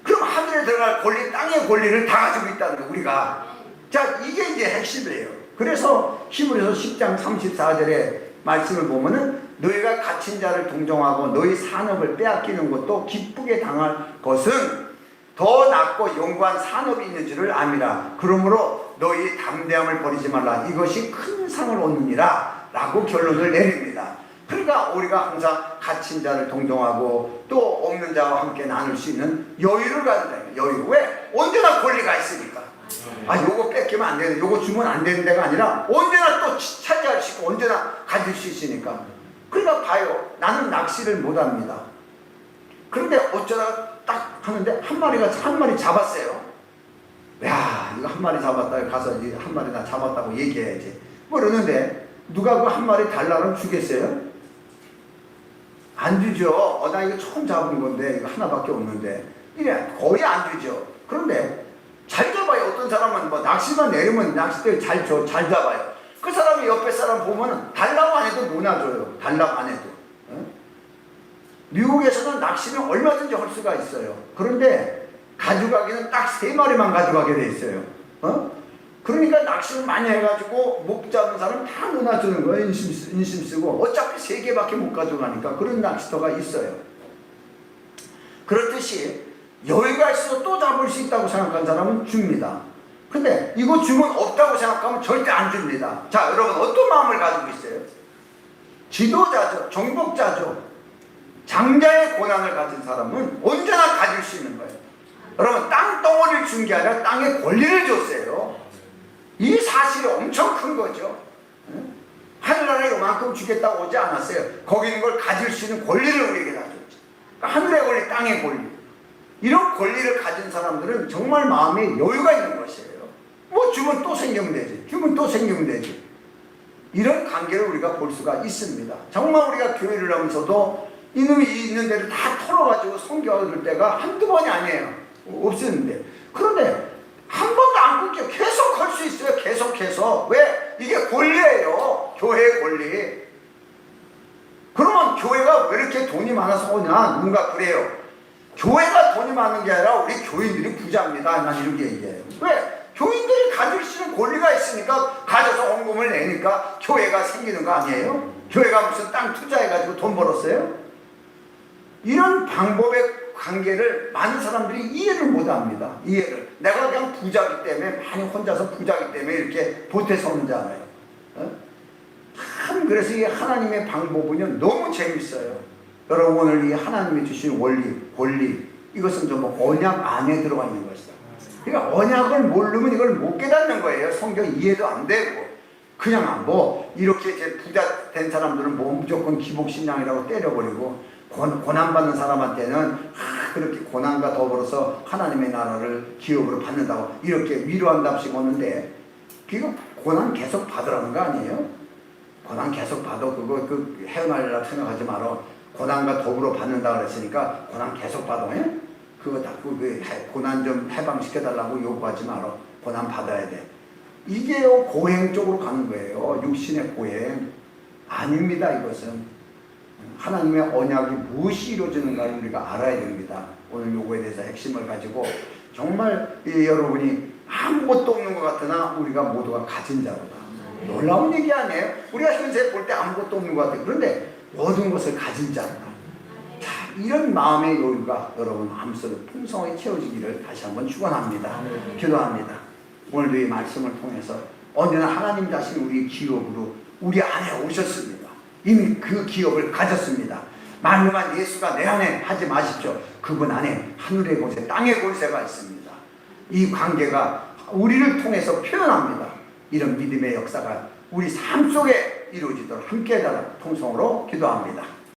[SPEAKER 1] 그럼 하늘에 들어갈 권리 땅의 권리를 다 가지고 있다는 거예요. 우리가. 자, 이게 이제 핵심이에요. 그래서 히브리서 10장 34절에 말씀을 보면은 너희가 갇힌 자를 동정하고 너희 산업을 빼앗기는 것도 기쁘게 당할 것은 더 낫고 영구한 산업이 있는 줄을 암이라. 그러므로 너희 담대함을 버리지 말라. 이것이 큰 상을 얻느니라 라고 결론을 내립니다. 그러니까 우리가 항상 갇힌 자를 동정하고 또 없는 자와 함께 나눌 수 있는 여유를 가진다. 여유. 왜? 언제나 권리가 있으니까. 요거 뺏기면 안 되는, 요거 주면 안 되는 데가 아니라 언제나 또 차지할 수 있고 언제나 가질 수 있으니까. 그러니까 봐요. 나는 낚시를 못합니다. 그런데 어쩌다가 딱 하는데 한 마리 잡았어요. 야, 이거 한 마리 잡았다. 가서 한 마리 나 잡았다고 얘기해야지. 그러는데 누가 그 한 마리 달라면 주겠어요? 안 주죠. 나 이거 처음 잡은 건데 이거 하나밖에 없는데 이래 거의 안 주죠. 그런데 잘 잡아요. 어떤 사람은 뭐 낚시만 내리면 낚싯대 잘 잡아요. 그 사람이 옆에 사람 보면은 달라고 안 해도 논아줘요. 달라고 안 해도. 미국에서는 낚시는 얼마든지 할 수가 있어요. 그런데 가져가기는 딱 3마리만 가져가게 돼 있어요. 그러니까 낚시를 많이 해가지고 못 잡은 사람 다 논아주는 거예요. 인심 쓰고. 어차피 3개밖에 못 가져가니까 그런 낚시터가 있어요. 그렇듯이 여유가 있어서 또 잡을 수 있다고 생각한 사람은 줍니다. 근데 이거 주면 없다고 생각하면 절대 안 줍니다. 자, 여러분 어떤 마음을 가지고 있어요? 지도자죠. 정복자죠. 장자의 고난을 가진 사람은 언제나 가질 수 있는 거예요. 여러분 땅덩어리를 준 게 아니라 땅의 권리를 줬어요. 이 사실이 엄청 큰 거죠. 하늘나라에 이만큼 주겠다고 오지 않았어요. 거기 있는 걸 가질 수 있는 권리를 우리에게 다 줬죠. 그러니까 하늘의 권리, 땅의 권리. 이런 권리를 가진 사람들은 정말 마음에 여유가 있는 것이에요. 뭐 주면 또 생기면 되지. 주면 또 생기면 되지. 이런 관계를 우리가 볼 수가 있습니다. 정말 우리가 교회를 하면서도 이놈이 있는 데를 다 털어가지고 섬겨줄 때가 한두 번이 아니에요. 없었는데. 그런데 한 번도 안 끊겨. 계속 할 수 있어요. 계속해서. 왜? 이게 권리예요. 교회의 권리. 그러면 교회가 왜 이렇게 돈이 많아서 오냐? 누군가 그래요. 교회가 돈이 많은 게 아니라 우리 교인들이 부자입니다. 난 이렇게 얘기해요. 왜? 교인들이 가질 수 있는 권리가 있으니까 가져서 헌금을 내니까 교회가 생기는 거 아니에요? 교회가 무슨 땅 투자해가지고 돈 벌었어요? 이런 방법의 관계를 많은 사람들이 이해를 못합니다. 이해를. 내가 그냥 부자기 때문에, 많이 혼자서 부자기 때문에 이렇게 보태서 오는 줄 알아요. 참 그래서 이 하나님의 방법은요 너무 재밌어요. 여러분 오늘 이 하나님이 주신 원리, 권리, 이것은 전부 언약 안에 들어가 있는 것이다. 그러니까 언약을 모르면 이걸 못 깨닫는 거예요. 성경 이해도 안 되고. 그냥 뭐 이렇게 이제 부자 된 사람들은 뭐 무조건 기복신앙이라고 때려버리고, 고난받는 사람한테는 그렇게 고난과 더불어서 하나님의 나라를 기업으로 받는다고 이렇게 위로한답시고 오는데, 그거 고난 계속 받으라는 거 아니에요? 고난 계속 받아. 그거 헤어나리라고 생각하지 마라. 고난과 더불어 받는다 그랬으니까 고난 계속 받아. 그거 다 고난 좀 해방시켜달라고 요구하지 마라. 고난 받아야 돼. 이게요 고행 쪽으로 가는 거예요. 육신의 고행 아닙니다. 이것은 하나님의 언약이 무엇이 이루어지는가를 우리가 알아야 됩니다. 오늘 요거에 대해서 핵심을 가지고 정말 여러분이 아무것도 없는 것 같으나 우리가 모두가 가진 자로다. 놀라운 얘기 아니에요? 우리가 현세 볼 때 아무것도 없는 것 같아요. 그런데 모든 것을 가진 자로다. 자, 이런 마음의 여유가 여러분 마음속에 풍성하게 채워지기를 다시 한번 축원합니다. 기도합니다. 오늘도 이 말씀을 통해서 언제나 하나님 자신이 우리 기업으로 우리 안에 오셨습니다. 이미 그 기업을 가졌습니다. 말로만 예수가 내 안에 하지 마십시오. 그분 안에 하늘의 권세, 땅의 권세가 있습니다. 이 관계가 우리를 통해서 표현합니다. 이런 믿음의 역사가 우리 삶 속에 이루어지도록 함께 해달라고 통성으로 기도합니다.